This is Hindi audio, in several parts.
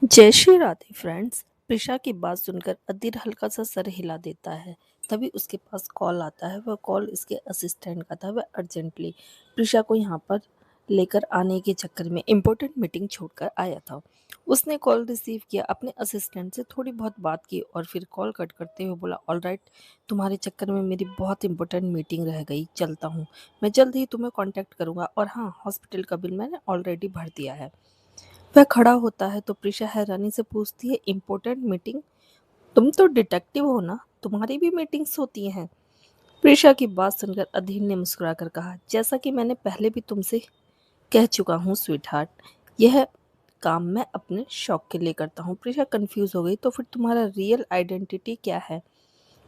जय श्री राधे फ्रेंड्स। प्रिशा की बात सुनकर अधीर हल्का सा सर हिला देता है। तभी उसके पास कॉल आता है। वह कॉल इसके असिस्टेंट का था। वह अर्जेंटली प्रिशा को यहाँ पर लेकर आने के चक्कर में इम्पोर्टेंट मीटिंग छोड़कर आया था। उसने कॉल रिसीव किया, अपने असिस्टेंट से थोड़ी बहुत बात की और फिर कॉल कट करते हुए बोला, ऑल राइट, तुम्हारे चक्कर में मेरी बहुत इंपॉर्टेंट मीटिंग रह गई, चलता हूँ। मैं जल्द ही तुम्हें कॉन्टैक्ट करूँगा और हाँ, हॉस्पिटल का बिल मैंने ऑलरेडी भर दिया है। वह खड़ा होता है तो प्रिशा हैरानी से पूछती है, इम्पोर्टेंट मीटिंग? तुम तो डिटेक्टिव हो ना, तुम्हारी भी मीटिंग्स होती हैं? प्रिशा की बात सुनकर अधीर ने मुस्कुराकर कहा, जैसा कि मैंने पहले भी तुमसे कह चुका हूँ स्वीट हार्ट, यह काम मैं अपने शौक के लिए करता हूँ। प्रिशा कंफ्यूज हो गई, तो फिर तुम्हारा रियल आइडेंटिटी क्या है?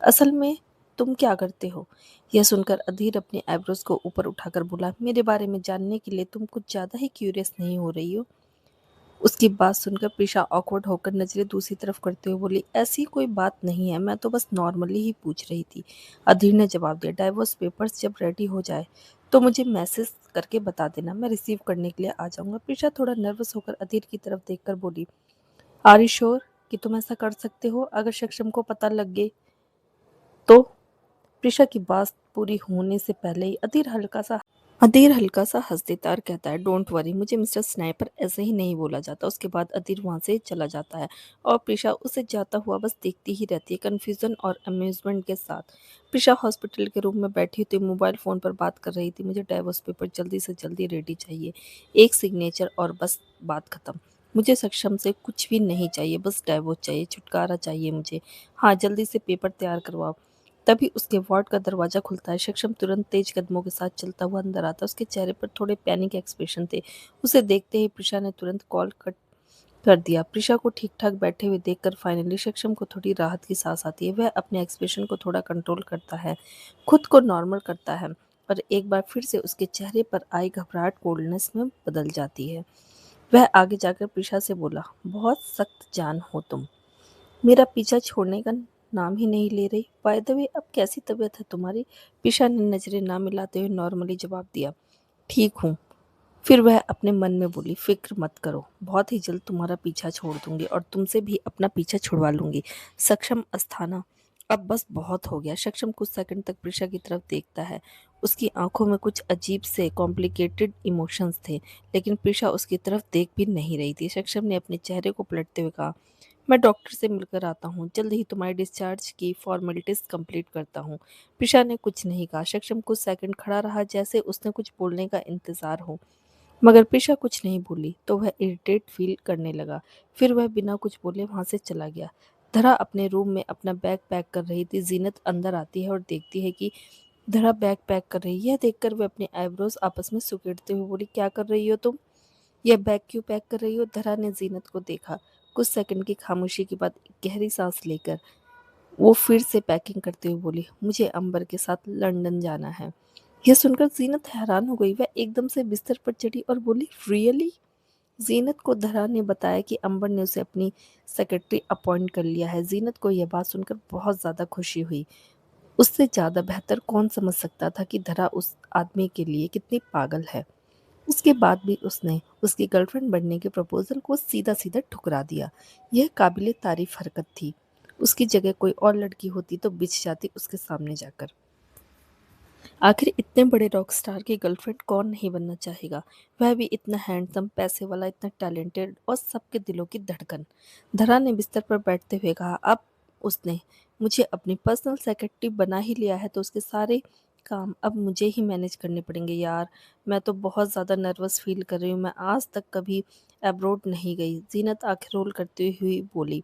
असल में तुम क्या करते हो? यह सुनकर अधीर अपनी आईब्रोज को ऊपर उठाकर बोला, मेरे बारे में जानने के लिए तुम कुछ ज्यादा ही क्यूरियस नहीं हो रही हो? उसकी बात सुनकर प्रिशा ऑकवर्ड होकर नजरें दूसरी तरफ करते हुए बोली, ऐसी कोई बात नहीं है, मैं तो बस नॉर्मली ही पूछ रही थी। अधीर ने जवाब दिया, डाइवोर्स पेपर्स जब रेडी हो जाए तो मुझे मैसेज करके बता देना, मैं रिसीव करने के लिए आ जाऊंगा। प्रिशा थोड़ा नर्वस होकर अधीर की तरफ देखकर बोली, आर यू श्योर कि तुम ऐसा कर सकते हो? अगर सक्षम को पता लग गए तो? प्रिशा की बात पूरी होने से पहले ही अधीर हल्का सा हंस देता और कहता है, डोंट वरी, मुझे मिस्टर स्नाइपर ऐसे ही नहीं बोला जाता। उसके बाद अधीर वहां से चला जाता है और प्रिशा उसे जाता हुआ बस देखती ही रहती है, कंफ्यूजन और अम्यूजमेंट के साथ। प्रिशा हॉस्पिटल के रूम में बैठी थी, मोबाइल फोन पर बात कर रही थी, मुझे डाइवोर्स पेपर जल्दी से जल्दी रेडी चाहिए, एक सिग्नेचर और बस बात खत्म। मुझे सक्षम से कुछ भी नहीं चाहिए, बस डाइवोर्स चाहिए, छुटकारा चाहिए मुझे। हाँ, जल्दी से पेपर तैयार करवाओ। तभी उसके वार्ड का दरवाजा खुलता है। सक्षम तुरंत तेज कदमों के साथ चलता हुआ अंदर आता है। उसके चेहरे पर थोड़े पैनिक एक्सप्रेशन थे। उसे देखते ही प्रिशा ने तुरंत कॉल कट कर दिया। प्रिशा को ठीक ठाक बैठे हुए देखकर फाइनली सक्षम को थोड़ी राहत की सांस आती है। वह अपने एक्सप्रेशन को थोड़ा कंट्रोल करता है, खुद को नॉर्मल करता है और एक बार फिर से उसके चेहरे पर आई घबराहट कोल्डनेस में बदल जाती है। वह आगे जाकर प्रिशा से बोला, बहुत सख्त जान हो तुम, मेरा पीछा छोड़ने का नाम ही नहीं ले रही। बाय द वे, अब कैसी तबीयत है तुम्हारी? पिशा ने नजरें ना मिलाते हुए नॉर्मली जवाब दिया, ठीक हूँ। फिर वह अपने मन में बोली, फिक्र मत करो, बहुत ही जल्द तुम्हारा पीछा छोड़ दूंगी और तुमसे भी अपना पीछा छुड़वा लूंगी। सक्षम अस्थाना, अब बस बहुत हो गया। सक्षम कुछ सेकंड तक प्रिशा की तरफ देखता है। उसकी आंखों में कुछ अजीब से कॉम्प्लिकेटेड इमोशंस थे, लेकिन प्रिशा उसकी तरफ देख भी नहीं रही थी। सक्षम ने अपने चेहरे को पलटते हुए कहा, मैं डॉक्टर से मिलकर आता हूँ, जल्द ही तुम्हारी डिस्चार्ज की फॉर्मेलिटीज कंप्लीट करता हूँ। प्रिशा ने कुछ नहीं कहा। सक्षम कुछ सेकंड खड़ा रहा, जैसे उसने कुछ बोलने का इंतजार हो, मगर प्रिशा कुछ नहीं बोली तो वह इरिटेट फील करने लगा। फिर वह बिना कुछ बोले वहां से चला गया। धरा अपने रूम में अपना बैग पैक कर रही थी। जीनत अंदर आती है और देखती है कि धरा बैग पैक कर रही है। यह देखकर वह अपने आईब्रोज आपस में सुकेड़ते हुए बोली, क्या कर रही हो तुम? यह बैग क्यों पैक कर रही हो? धरा ने जीनत को देखा। कुछ सेकंड की खामोशी के बाद एक गहरी सांस लेकर वो फिर से पैकिंग करते हुए बोली, मुझे अंबर के साथ लंदन जाना है। यह सुनकर जीनत हैरान हो गई। वह एकदम से बिस्तर पर चढ़ी और बोली, रियली? जीनत को धरा ने बताया कि अंबर ने उसे अपनी सेक्रेटरी अपॉइंट कर लिया है। जीनत को यह बात सुनकर बहुत ज्यादा खुशी हुई। उससे ज्यादा बेहतर कौन समझ सकता था कि धरा उस आदमी के लिए कितनी पागल है। उसके बाद भी उसने उसकी गर्लफ्रेंड बनने के प्रपोजल को सीधा सीधा ठुकरा दिया। यह काबिले तारीफ हरकत थी। उसकी जगह कोई और लड़की होती तो बिछ जाती उसके सामने जाकर। आखिर इतने बड़े रॉक स्टार की गर्लफ्रेंड कौन नहीं बनना चाहेगा? वह भी इतना हैंडसम, पैसे वाला, इतना टैलेंटेड और सबके दिलों की धड़कन। धरा ने बिस्तर पर बैठते हुए कहा, अब उसने मुझे अपनी पर्सनल सेक्रेटरी बना ही लिया है तो उसके सारे काम अब मुझे ही मैनेज करने पड़ेंगे। यार, मैं तो बहुत ज़्यादा नर्वस फील कर रही हूँ। मैं आज तक कभी अब्रोड नहीं गई। जीनत आंखें रोल करती हुई बोली,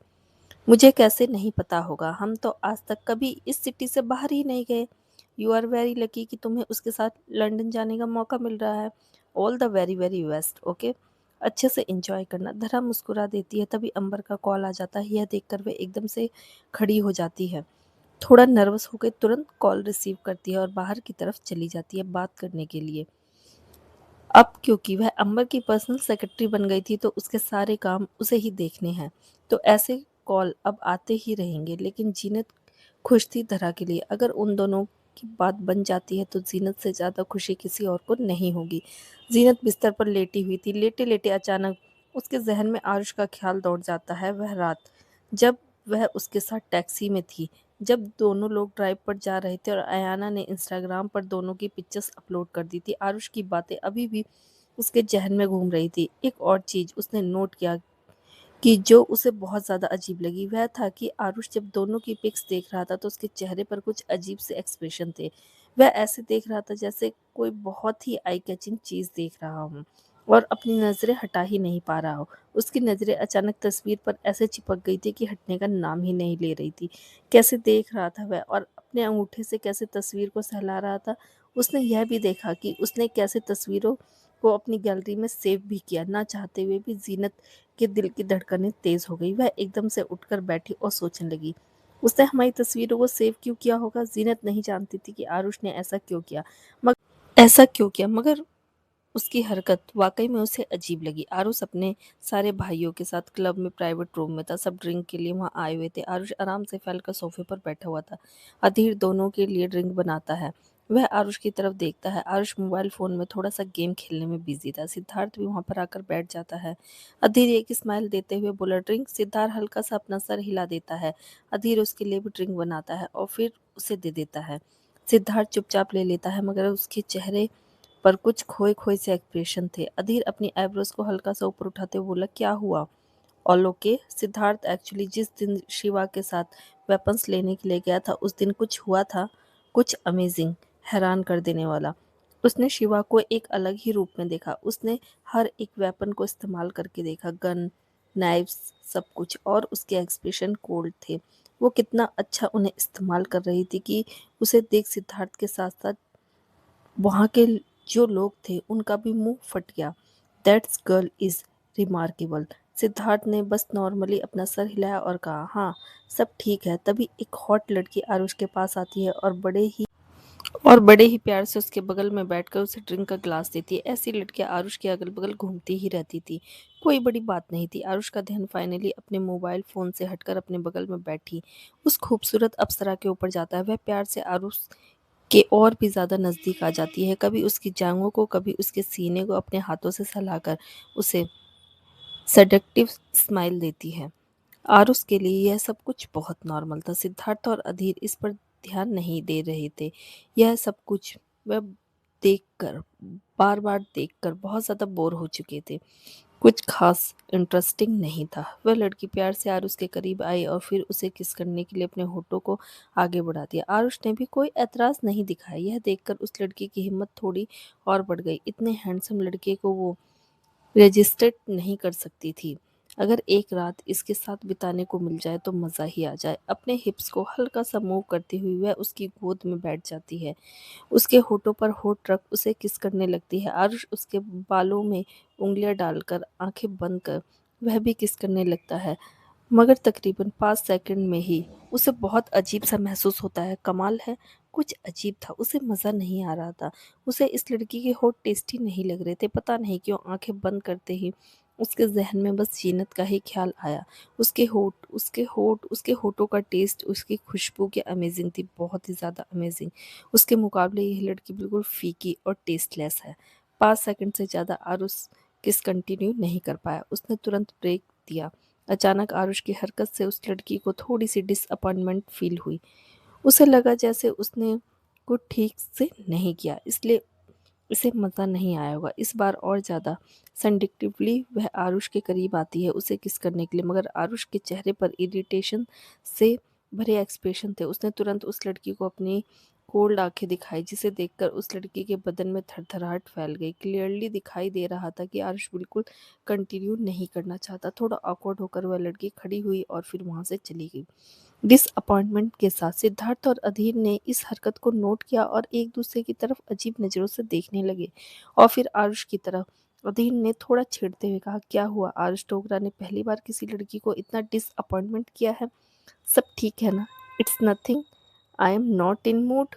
मुझे कैसे नहीं पता होगा, हम तो आज तक कभी इस सिटी से बाहर ही नहीं गए। यू आर वेरी लकी कि तुम्हें उसके साथ लंदन जाने का मौका मिल रहा है। All the very very best, okay? अच्छे से एंजॉय करना। धरा मुस्कुरा देती है। तभी अंबर का कॉल आ जाता है। यह देखकर वे एकदम से खड़ी हो जाती है। थोड़ा नर्वस होकर तुरंत कॉल रिसीव करती है और बाहर की तरफ चली जाती है बात करने के लिए। अब क्योंकि वह अंबर की पर्सनल सेक्रेटरी बन गई थी तो उसके सारे काम उसे ही देखने हैं। तो ऐसे कॉल अब आते ही रहेंगे। लेकिन जीनत खुश थी धरा के लिए। अगर उन दोनों की बात बन जाती है तो जीनत से ज़्यादा खुशी किसी और को नहीं होगी। जीनत बिस्तर पर लेटी हुई थी। लेटे लेटे अचानक उसके ज़हन में आरुष का ख़्याल दौड़ जाता है, वह रात, जब वह उसके साथ टैक्सी में थी, जब दोनों लोग ड्राइव पर जा रहे थे और अयाना ने इंस्टाग्राम पर दोनों की पिक्चर्स अपलोड कर दी थी। आरुष की बातें अभी भी उसके ज़हन में घूम रही थी। एक और चीज़ उसने नोट किया कि जो उसे बहुत ज़्यादा अजीब लगी, वह था कि आरुष जब दोनों की पिक्स देख रहा था तो उसके चेहरे पर कुछ अजीब से एक्सप्रेशन थे। वह ऐसे देख रहा था जैसे कोई बहुत ही आई कैचिंग चीज़ देख रहा हो और अपनी नज़रें हटा ही नहीं पा रहा हो। उसकी नज़रें अचानक तस्वीर पर ऐसे चिपक गई थी कि हटने का नाम ही नहीं ले रही थी। कैसे देख रहा था वह और अपने अंगूठे से कैसे तस्वीर को सहला रहा था। उसने यह भी देखा कि उसने कैसे तस्वीरों को अपनी गैलरी में सेव भी किया। ना चाहते हुए भी ज़ीनत के दिल की धड़कनें तेज़ हो गई। वह एकदम से उठकर बैठी और सोचने लगी, उसने हमारी तस्वीरों को सेव क्यों किया होगा? ज़ीनत नहीं जानती थी कि आरुष ने ऐसा क्यों किया, मगर उसकी हरकत वाकई में उसे अजीब लगी। आरुष अपने सारे भाइयों के साथ क्लब में प्राइवेट रूम में था। सब ड्रिंक के लिए वहाँ आए हुए थे। आरुष आराम से फैलकर सोफे पर बैठा हुआ था। अधीर दोनों के लिए ड्रिंक बनाता है। वह आरुष की तरफ देखता है। आरुष मोबाइल फ़ोन में थोड़ा सा गेम खेलने में बिजी था। सिद्धार्थ भी वहाँ पर आकर बैठ जाता है। अधीर एक स्माइल देते हुए बोला, ड्रिंक? सिद्धार्थ हल्का सा अपना सर हिला देता है। अधीर उसके लिए भी ड्रिंक बनाता है और फिर उसे दे देता है। सिद्धार्थ चुपचाप ले लेता है, मगर उसके चेहरे पर कुछ खोए-खोए से एक्सप्रेशन थे। अधीर अपनी आईब्रोज को हल्का सा ऊपर उठाते हुए बोला, क्या हुआ? All okay? सिद्धार्थ एक्चुअली जिस दिन शिवा के साथ वेपन्स लेने के लिए गया था, उस दिन कुछ हुआ था, कुछ अमेजिंग, हैरान कर देने वाला। उसने शिवा को एक अलग ही रूप में देखा। उसने हर एक वेपन को इस्तेमाल करके देखा, गन, नाइफ्स, सब कुछ, और उसके एक्सप्रेशन कोल्ड थे। वो कितना अच्छा उन्हें इस्तेमाल कर रही थी कि उसे देख सिद्धार्थ के साथ-साथ वहाँ के जो लोग थे उनका भी मुंह फट गया। That's girl is remarkable. Siddharth ने बस नॉर्मली अपना सर हिलाया और कहा, हाँ सब ठीक है। तभी एक हॉट लड़की आरुष के पास आती है और बड़े ही प्यार से उसके बगल में बैठकर उसे ड्रिंक का ग्लास देती है। ऐसी लड़कियां आरुष के अगल बगल घूमती ही रहती थी। कोई बड़ी बात नहीं थी। आरुष का ध्यान फाइनली अपने मोबाइल फोन से हटकर अपने बगल में बैठी उस खूबसूरत अप्सरा के ऊपर जाता है। वह प्यार से आरुष के और भी ज़्यादा नज़दीक आ जाती है, कभी उसकी जांघों को, कभी उसके सीने को अपने हाथों से सहलाकर उसे सेडक्टिव स्माइल देती है। आरुष के लिए यह सब कुछ बहुत नॉर्मल था। सिद्धार्थ और अधीर इस पर ध्यान नहीं दे रहे थे। यह सब कुछ वह देखकर, बार-बार देखकर बहुत ज़्यादा बोर हो चुके थे। कुछ खास इंटरेस्टिंग नहीं था। वह लड़की प्यार से आरुष के करीब आई और फिर उसे किस करने के लिए अपने होठों को आगे बढ़ा दिया। आरुष ने भी कोई ऐतराज नहीं दिखाया। यह देखकर उस लड़की की हिम्मत थोड़ी और बढ़ गई। इतने हैंडसम लड़के को वो रजिस्टर नहीं कर सकती थी। अगर एक रात इसके साथ बिताने को मिल जाए तो मज़ा ही आ जाए। अपने हिप्स को हल्का सा मूव करती हुई वह उसकी गोद में बैठ जाती है। उसके होठों पर होठ रख उसे किस करने लगती है। आरुष उसके बालों में उंगलियां डालकर, आंखें बंद कर वह भी किस करने लगता है, मगर तकरीबन 5 सेकंड में ही उसे बहुत अजीब-सा महसूस होता है। कमाल है, कुछ अजीब था, उसे मज़ा नहीं आ रहा था। उसे इस लड़की के होठ टेस्टी नहीं लग रहे थे। पता नहीं क्यों आँखें बंद करते ही उसके ज़हन में बस जीनत का ही ख़्याल आया। उसके होठों का टेस्ट, उसकी खुशबू क्या अमेज़िंग थी, बहुत ही ज़्यादा अमेज़िंग। उसके मुकाबले यह लड़की बिल्कुल फीकी और टेस्टलेस है। 5 सेकंड से ज़्यादा आरुष किस कंटिन्यू नहीं कर पाया। उसने तुरंत ब्रेक दिया। अचानक आरुष की हरकत से उस लड़की को थोड़ी-सी डिसअपॉइंटमेंट फ़ील हुई। उसे लगा जैसे उसने कुछ ठीक से नहीं किया, इसलिए इसे मज़ा नहीं आया होगा। इस बार और ज़्यादा सेंडिक्टिवली वह आरुष के करीब आती है उसे किस करने के लिए, मगर आरुष के चेहरे पर इरिटेशन से भरे एक्सप्रेशन थे। उसने तुरंत उस लड़की को अपनी कोल्ड आँखें दिखाई, जिसे देखकर उस लड़की के बदन में थरथराहट फैल गई। क्लियरली दिखाई दे रहा था कि आरुष बिल्कुल कंटिन्यू नहीं करना चाहता। थोड़ा ऑकवर्ड होकर वह लड़की खड़ी हुई और फिर वहाँ से चली गई। डिसअपॉइंटमेंट के साथ सिद्धार्थ और अधीर ने इस हरकत को नोट किया और एक दूसरे की तरफ अजीब नज़रों से देखने लगे और फिर आरुष की तरफ। अधीर ने थोड़ा छेड़ते हुए कहा, क्या हुआ? आरुष डोगरा ने पहली बार किसी लड़की को इतना डिसअपॉइंटमेंट किया है? सब ठीक है ना? It's nothing, I am not in mood.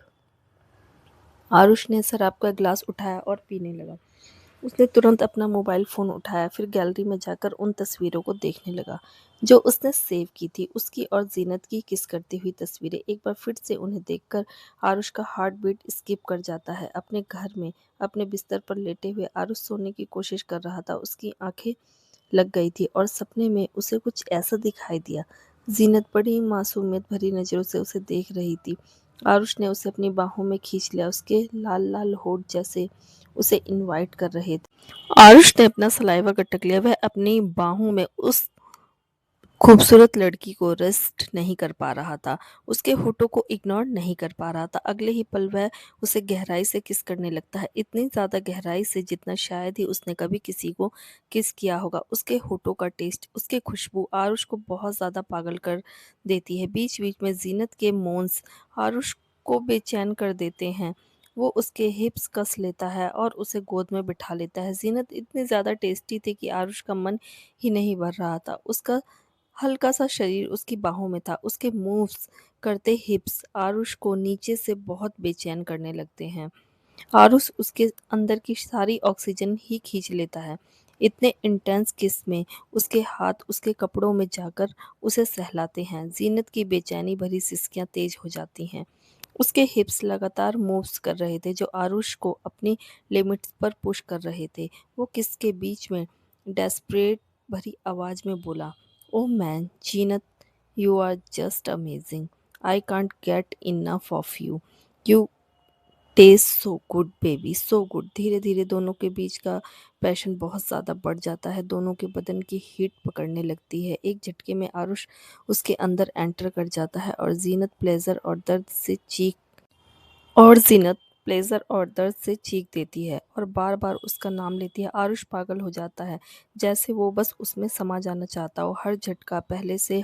Aarush ने शराब का ग्लास उठाया और पीने लगा। उसने तुरंत अपना मोबाइल फ़ोन उठाया, फिर गैलरी में जाकर उन तस्वीरों को देखने लगा जो उसने सेव की थी। उसकी और ज़ीनत की किस करती हुई तस्वीरें। एक बार फिर से उन्हें देखकर आरुष का हार्ट बीट स्किप कर जाता है। अपने घर में अपने बिस्तर पर लेटे हुए आरुष सोने की कोशिश कर रहा था। उसकी आंखें लग गई थी और सपने में उसे कुछ ऐसा दिखाई दिया। ज़ीनत बड़ी मासूमियत भरी नज़रों से उसे देख रही थी। आरुष ने उसे अपनी बाहों में खींच लिया, उसके लाल-लाल होठ जैसे उसे इनवाइट कर रहे थे। आरुष ने अपना सलाइवा गटक लिया, वह अपनी बाहों में उस खूबसूरत लड़की को रेस्ट नहीं कर पा रहा था, उसके होठों को इग्नोर नहीं कर पा रहा था। अगले ही पल वह उसे गहराई से किस करने लगता है, इतनी ज़्यादा गहराई से जितना शायद ही उसने कभी किसी को किस किया होगा। उसके होठों का टेस्ट, उसकी खुशबू आरुष को बहुत ज़्यादा पागल कर देती है। बीच-बीच में ज़ीनत के मौन्स आरुष को बेचैन कर देते हैं। वो उसके हिप्स कस लेता है और उसे गोद में बिठा लेता है। ज़ीनत इतनी ज़्यादा टेस्टी थी कि आरुष का मन ही नहीं भर रहा था। उसका हल्का-सा शरीर उसकी बाहों में था, उसके मूव्स करते हिप्स आरुष को नीचे से बहुत बेचैन करने लगते हैं। आरुष उसके अंदर की सारी ऑक्सीजन ही खींच लेता है। इतने इंटेंस किस में उसके हाथ उसके कपड़ों में जाकर उसे सहलाते हैं। ज़ीनत की बेचैनी भरी सिसकियाँ तेज हो जाती हैं। उसके हिप्स लगातार मूव्स कर रहे थे जो आरुष को अपनी लिमिट्स पर पुश कर रहे थे। वो किस के बीच में डेस्परेट भरी आवाज़ में बोला, "oh man, Zeenat, you are just amazing. I can't get enough of you. You taste so good baby, so good." धीरे धीरे दोनों के बीच का पैशन बहुत ज़्यादा बढ़ जाता है। दोनों के बदन की हीट पकड़ने लगती है। एक झटके में आरुष उसके अंदर एंटर कर जाता है और जीनत प्लेज़र और दर्द से चीख देती है और बार-बार उसका नाम लेती है। आरुष पागल हो जाता है, जैसे वो बस उसमें समा जाना चाहता हो। हर झटका पहले से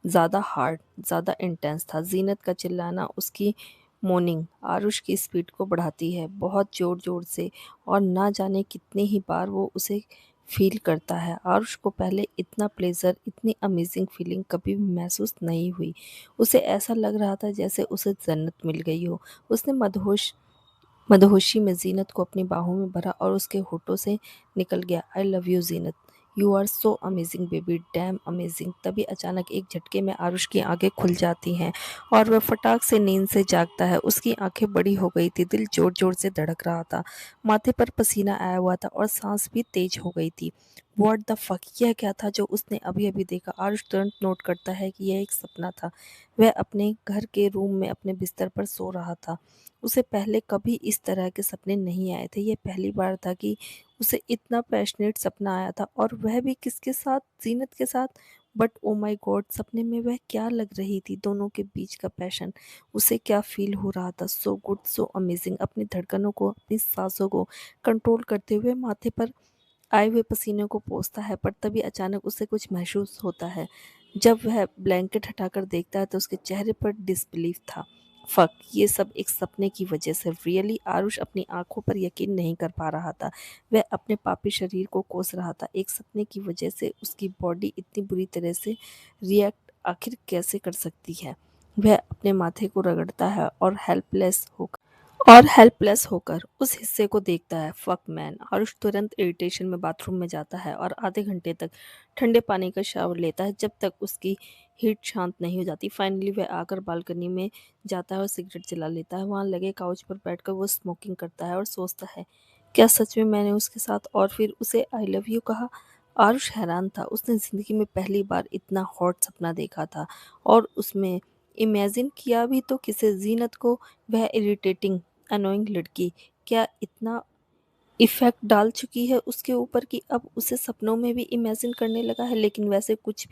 ज़्यादा हार्ड, ज़्यादा इंटेंस था। ज़ीनत का चिल्लाना, उसकी मोर्निंग आरुष की स्पीड को बढ़ाती है, बहुत ज़ोर-ज़ोर से, और ना जाने कितनी ही बार वो उसे फ़ील करता है। आरुष को पहले इतना प्लेज़र, इतनी अमेज़िंग फ़ीलिंग कभी भी महसूस नहीं हुई। उसे ऐसा लग रहा था जैसे उसे जन्नत मिल गई हो। उसने मदहोशी में ज़ीनत को अपनी बाहों में भरा और उसके होठों से निकल गया, "I love you Zeenat. You are so amazing baby, damn amazing." तभी अचानक एक झटके में आरुष की आंखें खुल जाती हैं और वह फटाक से नींद से जागता है। उसकी आंखें बड़ी हो गई थी, दिल जोर-जोर से धड़क रहा था, माथे पर पसीना आया हुआ था और सांस भी तेज हो गई थी। व्हाट द फक, यह क्या था जो उसने अभी-अभी देखा? आरुष तुरंत नोट करता है कि यह एक सपना था। वह अपने घर के रूम में अपने बिस्तर पर सो रहा था। उसे पहले कभी इस तरह के सपने नहीं आए थे। ये पहली बार था कि उसे इतना पैशनेट सपना आया था, और वह भी किसके साथ? ज़ीनत के साथ। But oh my God! सपने में वह क्या लग रही थी? दोनों के बीच का पैशन, उसे क्या फ़ील हो रहा था? सो गुड, सो अमेज़िंग। अपनी धड़कनों को, अपनी साँसों को कंट्रोल करते हुए माथे पर आए हुए पसीने को पोंछता है, पर तभी अचानक उसे कुछ महसूस होता है। जब वह ब्लैंकेट हटाकर देखता है तो उसके चेहरे पर डिसबिलीफ था। फक, ये सब एक सपने की वजह से रियली? आरुष अपनी आंखों पर यकीन नहीं कर पा रहा था। वह अपने पापी शरीर को कोस रहा था। एक सपने की वजह से उसकी बॉडी इतनी बुरी तरह से रिएक्ट आखिर कैसे कर सकती है? वह अपने माथे को रगड़ता है और हेल्पलेस होकर उस हिस्से को देखता है। Fuck man! आरुष तुरंत इरिटेशन में बाथरूम में जाता है और आधे घंटे तक ठंडे पानी का शावर लेता है जब तक उसकी हीट शांत नहीं हो जाती। फाइनली वह आकर बालकनी में जाता है और सिगरेट जला लेता है। वहाँ लगे काउच पर बैठकर वो स्मोकिंग करता है और सोचता है, क्या सच में मैंने उसके साथ और फिर उसे आई लव यू कहा? आरुष हैरान था। उसने ज़िंदगी में पहली बार इतना हॉट सपना देखा था, और उसमें इमेजिन किया भी तो किसे? ज़ीनत को। वह इरिटेटिंग अनोइंग लड़की क्या इतना इफ़ेक्ट डाल चुकी है उसके ऊपर कि अब उसे सपनों में भी इमेजिन करने लगा है? लेकिन वैसे कुछ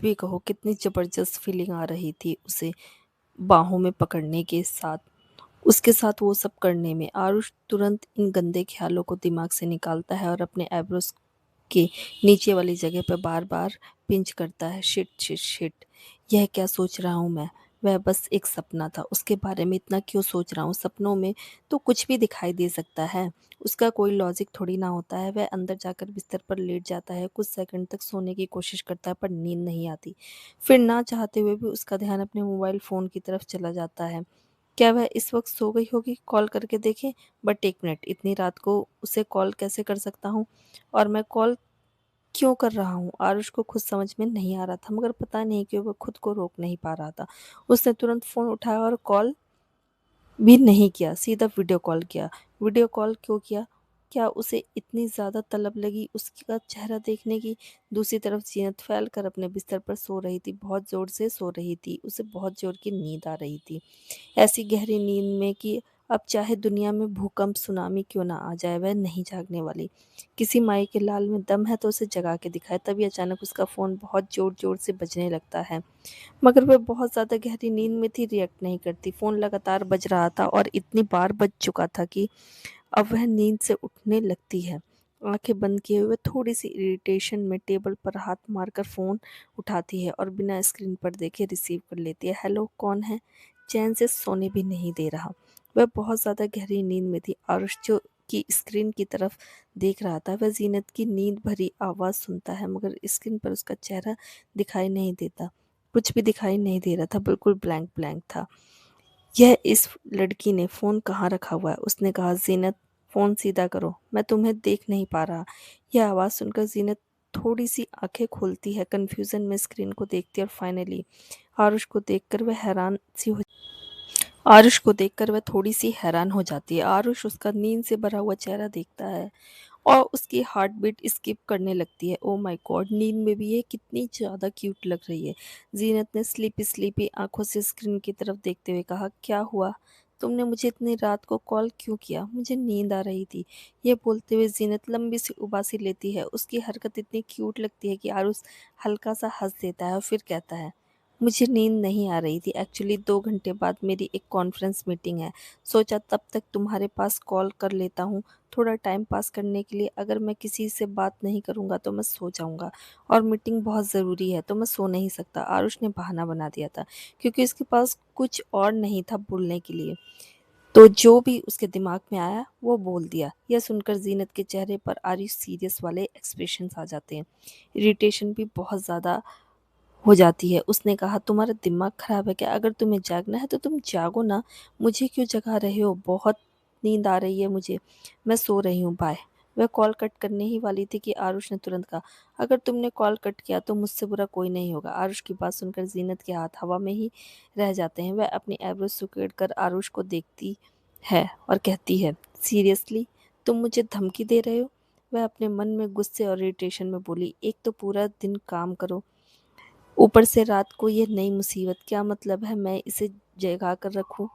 भी कहो, कितनी ज़बरदस्त फीलिंग आ रही थी उसे बाहों में पकड़ने के साथ, उसके साथ वो सब करने में। आरुष तुरंत इन गंदे ख्यालों को दिमाग से निकालता है और अपने आईब्रोज के नीचे वाली जगह पर बार-बार पिंच करता है। Shit, shit, shit! यह क्या सोच रहा हूँ मैं? वह बस एक सपना था, उसके बारे में इतना क्यों सोच रहा हूँ? सपनों में तो कुछ भी दिखाई दे सकता है, उसका कोई लॉजिक थोड़ी ना होता है। वह अंदर जाकर बिस्तर पर लेट जाता है, कुछ सेकंड तक सोने की कोशिश करता है पर नींद नहीं आती। फिर ना चाहते हुए भी उसका ध्यान अपने मोबाइल फ़ोन की तरफ चला जाता है। क्या वह इस वक़्त सो गई होगी? कॉल करके देखें? बट 1 मिनट, इतनी रात को उसे कॉल कैसे कर सकता हूँ? और मैं कॉल क्यों कर रहा हूँ? आरुष को खुद समझ में नहीं आ रहा था, मगर पता नहीं क्यों वह खुद को रोक नहीं पा रहा था। उसने तुरंत फ़ोन उठाया और कॉल भी नहीं किया, सीधा वीडियो कॉल किया। वीडियो कॉल क्यों किया? क्या उसे इतनी ज़्यादा तलब लगी उसका चेहरा देखने की? दूसरी तरफ ज़ीनत फैल कर अपने बिस्तर पर सो रही थी, बहुत ज़ोर से सो रही थी, उसे बहुत ज़ोर की नींद आ रही थी। ऐसी गहरी नींद में कि अब चाहे दुनिया में भूकंप, सुनामी क्यों ना आ जाए, वह नहीं जागने वाली। किसी माई के लाल में दम है तो उसे जगा के दिखाए। तभी अचानक उसका फ़ोन बहुत ज़ोर-ज़ोर से बजने लगता है। मगर वह बहुत ज़्यादा गहरी नींद में थी, रिएक्ट नहीं करती। फ़ोन लगातार बज रहा था और इतनी बार बज चुका था कि अब वह नींद से उठने लगती है। आँखें बंद किए हुए थोड़ी-सी इरिटेशन में टेबल पर हाथ मारकर फ़ोन उठाती है और बिना स्क्रीन पर देखे रिसीव कर लेती है। हेलो, कौन है? चैन से सोने भी नहीं दे रहा। वह बहुत ज़्यादा गहरी नींद में थी। आरुष जो कि स्क्रीन की तरफ देख रहा था, वह ज़ीनत की नींद भरी आवाज़ सुनता है, मगर स्क्रीन पर उसका चेहरा दिखाई नहीं देता। कुछ भी दिखाई नहीं दे रहा था, बिल्कुल ब्लैंक ब्लैंक था। यह इस लड़की ने फ़ोन कहाँ रखा हुआ है? उसने कहा, ज़ीनत फ़ोन सीधा करो, मैं तुम्हें देख नहीं पा रहा। यह आवाज़ सुनकर ज़ीनत थोड़ी-सी आँखें खोलती है, कन्फ्यूज़न में स्क्रीन को देखती है और फाइनली आरुष को देखकर वह थोड़ी-सी हैरान हो जाती है। आरुष उसका नींद से भरा हुआ चेहरा देखता है और उसकी हार्ट बीट स्किप करने लगती है। Oh my God! नींद में भी ये कितनी ज़्यादा क्यूट लग रही है। ज़ीनत ने स्लीपी-स्लीपी आँखों से स्क्रीन की तरफ देखते हुए कहा, क्या हुआ? तुमने मुझे इतनी रात को कॉल क्यों किया? मुझे नींद आ रही थी। ये बोलते हुए ज़ीनत लंबी सी उबासी लेती है। उसकी हरकत इतनी क्यूट लगती है कि आरुष हल्का-सा हँस देता है और फिर कहता है, मुझे नींद नहीं आ रही थी। एक्चुअली 2 घंटे बाद मेरी एक कॉन्फ्रेंस मीटिंग है। सोचा तब तक तुम्हारे पास कॉल कर लेता हूँ, थोड़ा टाइम पास करने के लिए। अगर मैं किसी से बात नहीं करूँगा तो मैं सो जाऊँगा और मीटिंग बहुत ज़रूरी है तो मैं सो नहीं सकता। आरुष ने बहाना बना दिया था क्योंकि उसके पास कुछ और नहीं था बोलने के लिए। तो जो भी उसके दिमाग में आया वो बोल दिया। यह सुनकर ज़ीनत के चेहरे पर आरुष सीरियस वाले एक्सप्रेशंस आ जाते हैं। इरिटेशन भी बहुत ज़्यादा हो जाती है। उसने कहा, तुम्हारा दिमाग खराब है क्या? अगर तुम्हें जागना है तो तुम जागो ना, मुझे क्यों जगा रहे हो? बहुत नींद आ रही है मुझे, मैं सो रही हूँ, बाय। वह कॉल कट करने ही वाली थी कि आरुष ने तुरंत कहा, अगर तुमने कॉल कट किया तो मुझसे बुरा कोई नहीं होगा। आरुष की बात सुनकर ज़ीनत के हाथ हवा में ही रह जाते हैं। वह अपनी आईब्रो सुकेड़ कर आरुष को देखती है और कहती है, सीरियसली तुम मुझे धमकी दे रहे हो? वह अपने मन में गुस्से और इरिटेशन में बोली, एक तो पूरा दिन काम करो, ऊपर से रात को ये नई मुसीबत। क्या मतलब है मैं इसे जगा कर रखूं?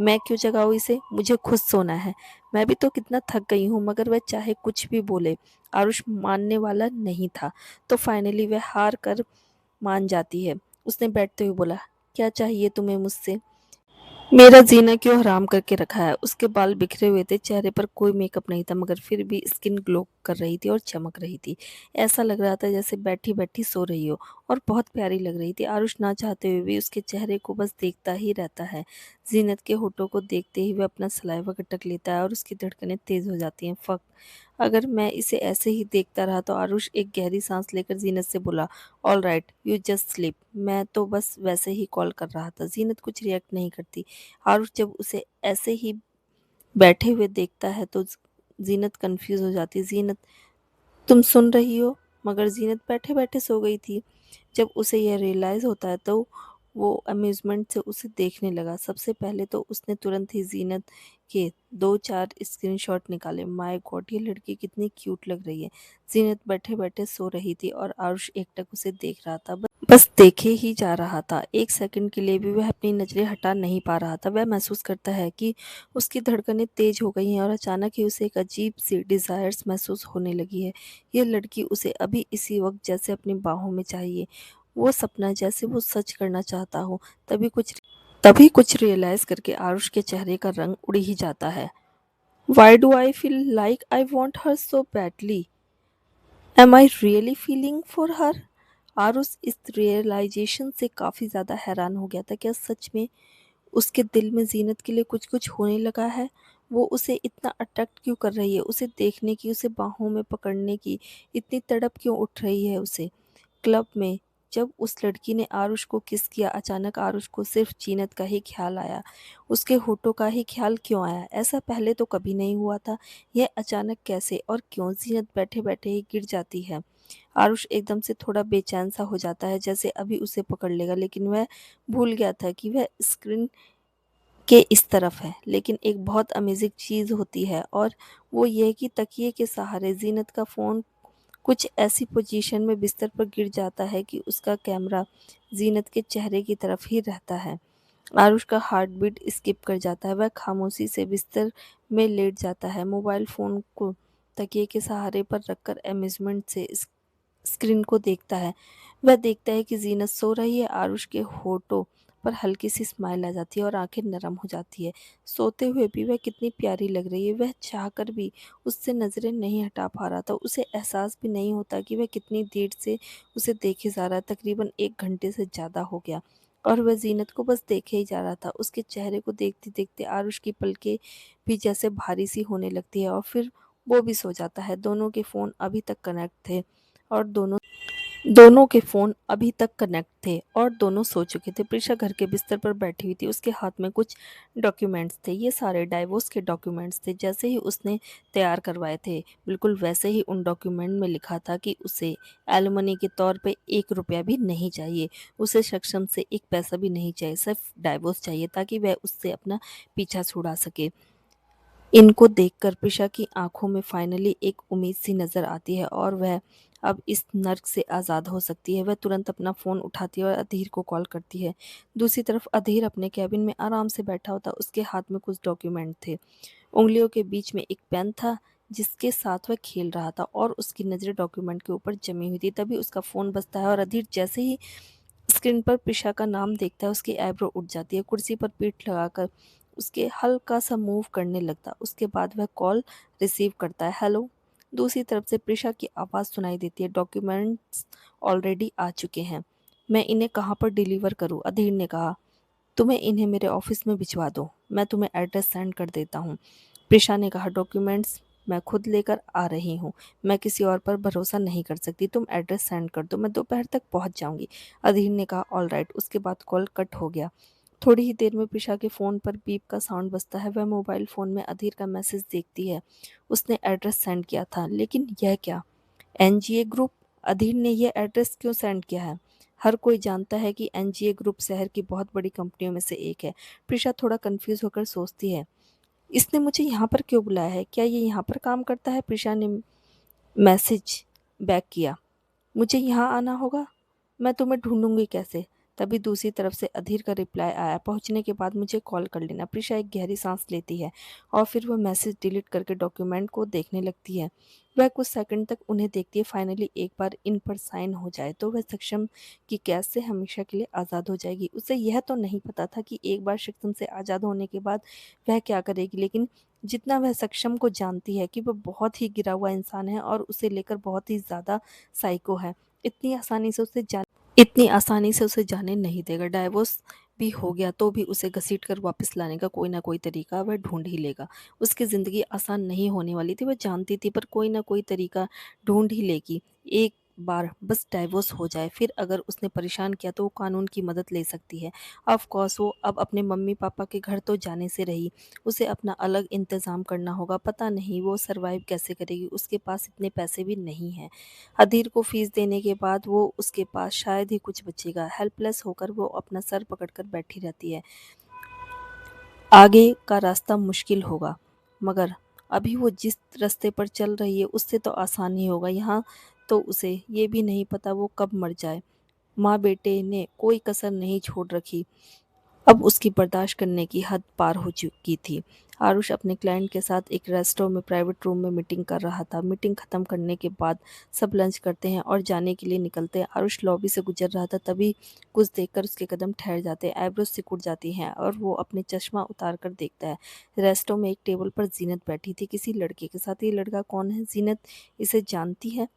मैं क्यों जगाऊं इसे? मुझे खुद सोना है। मैं भी तो कितना थक गई हूँ। मगर वह चाहे कुछ भी बोले, आरुष मानने वाला नहीं था। तो फाइनली वह हार कर मान जाती है। उसने बैठते हुए बोला, क्या चाहिए तुम्हें मुझसे? मेरा जीना क्यों हराम करके रखा है? उसके बाल बिखरे हुए थे, चेहरे पर कोई मेकअप नहीं था, मगर फिर भी स्किन ग्लो कर रही थी और चमक रही थी। ऐसा लग रहा था जैसे बैठी बैठी सो रही हो और बहुत प्यारी लग रही थी। आरुष ना चाहते हुए भी उसके चेहरे को बस देखता ही रहता है। जीनत के होठों को देखते ही वह अपना सलाइवा गटक लेता है और उसकी धड़कनें तेज हो जाती हैं। फक, अगर मैं इसे ऐसे ही देखता रहा तो आरुष एक गहरी सांस लेकर जीनत से बोला, all right you just sleep. मैं तो बस वैसे ही कॉल कर रहा था। जीनत कुछ रिएक्ट नहीं करती। आरुष जब उसे ऐसे ही बैठे हुए देखता है तो जीनत कंफ्यूज हो जाती है। जीनत, तुम सुन रही हो? मगर जीनत बैठे बैठे सो गई थी। जब उसे यह रियलाइज होता है तो वो अम्यूजमेंट से उसे देखने लगा। सबसे पहले तो उसने तुरंत ही जीनत के 2-4 स्क्रीनशॉट निकाले। माय गॉड, ये लड़की कितनी क्यूट लग रही है। जीनत बैठे बैठे सो रही थी और आरुष एकटक उसे देख रहा था, बस देखे ही जा रहा था। एक सेकंड के लिए भी वह अपनी नजरें हटा नहीं पा रहा था। वह महसूस करता है कि उसकी धड़कनें तेज हो गई हैं और अचानक ही उसे एक अजीब सी डिजायर्स महसूस होने लगी है। यह लड़की उसे अभी इसी वक्त जैसे अपनी बाहों में चाहिए। वो सपना जैसे वो सच करना चाहता हो। तभी कुछ रियलाइज करके आरुष के चेहरे का रंग उड़ ही जाता है। Why do I feel like I want her so badly? Am I really feeling for her? Aarush इस रियलाइजेशन से काफी ज्यादा हैरान हो गया था। क्या सच में उसके दिल में जीनत के लिए कुछ कुछ होने लगा है? वो उसे इतना अट्रैक्ट क्यों कर रही है? उसे देखने की, उसे बाहों में पकड़ने की इतनी तड़प क्यों उठ रही है उसे? क्लब में जब उस लड़की ने आरुष को किस किया, अचानक आरुष को सिर्फ जीनत का ही ख्याल आया। उसके होठों का ही ख्याल क्यों आया? ऐसा पहले तो कभी नहीं हुआ था। यह अचानक कैसे और क्यों? जीनत बैठे बैठे ही गिर जाती है। आरुष एकदम से थोड़ा बेचैन सा हो जाता है, जैसे अभी उसे पकड़ लेगा, लेकिन वह भूल गया था कि वह स्क्रीन के इस तरफ है। लेकिन एक बहुत अमेज़िंग चीज़ होती है और वो ये है कि तकिए के सहारे ज़ीनत का फ़ोन कुछ ऐसी पोजीशन में बिस्तर पर गिर जाता है कि उसका कैमरा ज़ीनत के चेहरे की तरफ ही रहता है। आरुष का हार्ट बीट स्किप कर जाता है। वह खामोशी से बिस्तर में लेट जाता है, मोबाइल फ़ोन को तकिए के सहारे पर रखकर अम्यूज़मेंट से स्क्रीन को देखता है। वह देखता है कि ज़ीनत सो रही है। आरुष के होठों पर हल्की-सी स्माइल आ जाती है और आँखें नरम हो जाती है। सोते हुए भी वह कितनी प्यारी लग रही है। वह चाहकर भी उससे नज़रें नहीं हटा पा रहा था। उसे एहसास भी नहीं होता कि वह कितनी देर से उसे देखे जा रहा है। तकरीबन 1 घंटे से ज़्यादा हो गया और वह ज़ीनत को बस देखे ही जा रहा था। उसके चेहरे को देखते-देखते आरुष की पलकें भी जैसे भारी-सी होने लगती है और फिर वो भी सो जाता है। दोनों के फ़ोन अभी तक कनेक्ट थे और दोनों के फ़ोन अभी तक कनेक्ट थे और दोनों सो चुके थे। प्रीशा घर के बिस्तर पर बैठी हुई थी। उसके हाथ में कुछ डॉक्यूमेंट्स थे। ये सारे डाइवोर्स के डॉक्यूमेंट्स थे, जैसे ही उसने तैयार करवाए थे। बिल्कुल वैसे ही उन डॉक्यूमेंट में लिखा था कि उसे एलिमनी के तौर पे 1 रुपया भी नहीं चाहिए। उसे सक्षम से 1 पैसा भी नहीं चाहिए, सिर्फ़ डाइवोर्स चाहिए ताकि वह उससे अपना पीछा छुड़ा सके। इनको देखकर प्रीशा की आँखों में फाइनली एक उम्मीद सी नज़र आती है और वह अब इस नर्क से आज़ाद हो सकती है। वह तुरंत अपना फ़ोन उठाती है और अधीर को कॉल करती है। दूसरी तरफ अधीर अपने केबिन में आराम से बैठा होता, उसके हाथ में कुछ डॉक्यूमेंट थे। उँगलियों के बीच में एक पेन था जिसके साथ वह खेल रहा था और उसकी नज़रें डॉक्यूमेंट के ऊपर जमी हुई थी। तभी उसका फ़ोन बजता है और अधीर जैसे ही स्क्रीन पर प्रीशा का नाम देखता है, उसकी आईब्रो उठ जाती है। कुर्सी पर पीठ लगाकर उसके हल्का-सा मूव करने लगता। उसके बाद वह कॉल रिसीव करता है। हेलो! दूसरी तरफ से प्रीशा की आवाज़ सुनाई देती है। डॉक्यूमेंट्स ऑलरेडी आ चुके हैं। मैं इन्हें कहाँ पर डिलीवर करूँ? अधीर ने कहा। तुम्हें इन्हें मेरे ऑफिस में भिजवा दो। मैं तुम्हें एड्रेस सेंड कर देता हूँ। प्रीशा ने कहा, डॉक्यूमेंट्स मैं खुद लेकर आ रही हूँ। मैं किसी और पर भरोसा नहीं कर सकती। तुम एड्रेस सेंड कर दो, मैं दोपहर तक पहुँच जाऊँगी। अधीर ने कहा, ऑल राइट। उसके बाद कॉल कट हो गया। थोड़ी ही देर में प्रीशा के फ़ोन पर बीप का साउंड बजता है। वह मोबाइल फ़ोन में अधीर का मैसेज देखती है। उसने एड्रेस सेंड किया था, लेकिन यह क्या? एनजीए ग्रुप? अधीर ने यह एड्रेस क्यों सेंड किया है? हर कोई जानता है कि एनजीए ग्रुप शहर की बहुत बड़ी कंपनियों में से एक है। प्रीशा थोड़ा कंफ्यूज होकर सोचती है, इसने मुझे यहाँ पर क्यों बुलाया है? क्या ये यहाँ पर काम करता है? प्रीशा ने मैसेज बैक किया, मुझे यहाँ आना होगा? मैं तुम्हें ढूँढूँगी कैसे? तभी दूसरी तरफ से अधीर का रिप्लाई आया, पहुँचने के बाद मुझे कॉल कर लेना। प्रीशा एक गहरी सांस लेती है और फिर वह मैसेज डिलीट करके डॉक्यूमेंट को देखने लगती है। वह कुछ सेकंड तक उन्हें देखती है। फाइनली एक बार इन पर साइन हो जाए तो वह सक्षम की कैद से हमेशा के लिए आज़ाद हो जाएगी। उसे यह तो नहीं पता था कि एक बार सक्षम से आज़ाद होने के बाद वह क्या करेगी, लेकिन जितना वह सक्षम को जानती है कि वह बहुत ही गिरा हुआ इंसान है और उसे लेकर बहुत ही ज़्यादा साइको है, इतनी आसानी से उसे जाने नहीं देगा। डाइवोर्स भी हो गया तो भी उसे घसीट कर वापस लाने का कोई ना कोई तरीका वह ढूंढ ही लेगा। उसकी ज़िंदगी आसान नहीं होने वाली थी, वह जानती थी, पर कोई ना कोई तरीका ढूंढ ही लेगी। एक बार बस डाइवोर्स हो जाए, फिर अगर उसने परेशान किया तो वो कानून की मदद ले सकती है। ऑफ कोर्स वो अब अपने मम्मी पापा के घर तो जाने से रही, उसे अपना अलग इंतज़ाम करना होगा। पता नहीं वो सर्वाइव कैसे करेगी, उसके पास इतने पैसे भी नहीं हैं। अधीर को फीस देने के बाद वो उसके पास शायद ही कुछ बचेगा। हेल्पलेस होकर वो अपना सर पकड़कर बैठी रहती है। आगे का रास्ता मुश्किल होगा, मगर अभी वो जिस रास्ते पर चल रही है उससे तो आसान ही होगा। यहाँ तो उसे ये भी नहीं पता वो कब मर जाए। माँ बेटे ने कोई कसर नहीं छोड़ रखी। अब उसकी बर्दाश्त करने की हद पार हो चुकी थी। आरुष अपने क्लाइंट के साथ एक रेस्टोरेंट में प्राइवेट रूम में मीटिंग कर रहा था। मीटिंग खत्म करने के बाद सब लंच करते हैं और जाने के लिए निकलते हैं। आरुष लॉबी से गुजर रहा था, तभी कुछ देखकर उसके कदम ठहर जाते हैं, आईब्रोज सिकुड़ जाती हैं और वो अपने चश्मा उतार कर देखता है। रेस्टोरेंट में एक टेबल पर जीनत बैठी थी किसी लड़के के साथ। ये लड़का कौन है? जीनत इसे जानती है?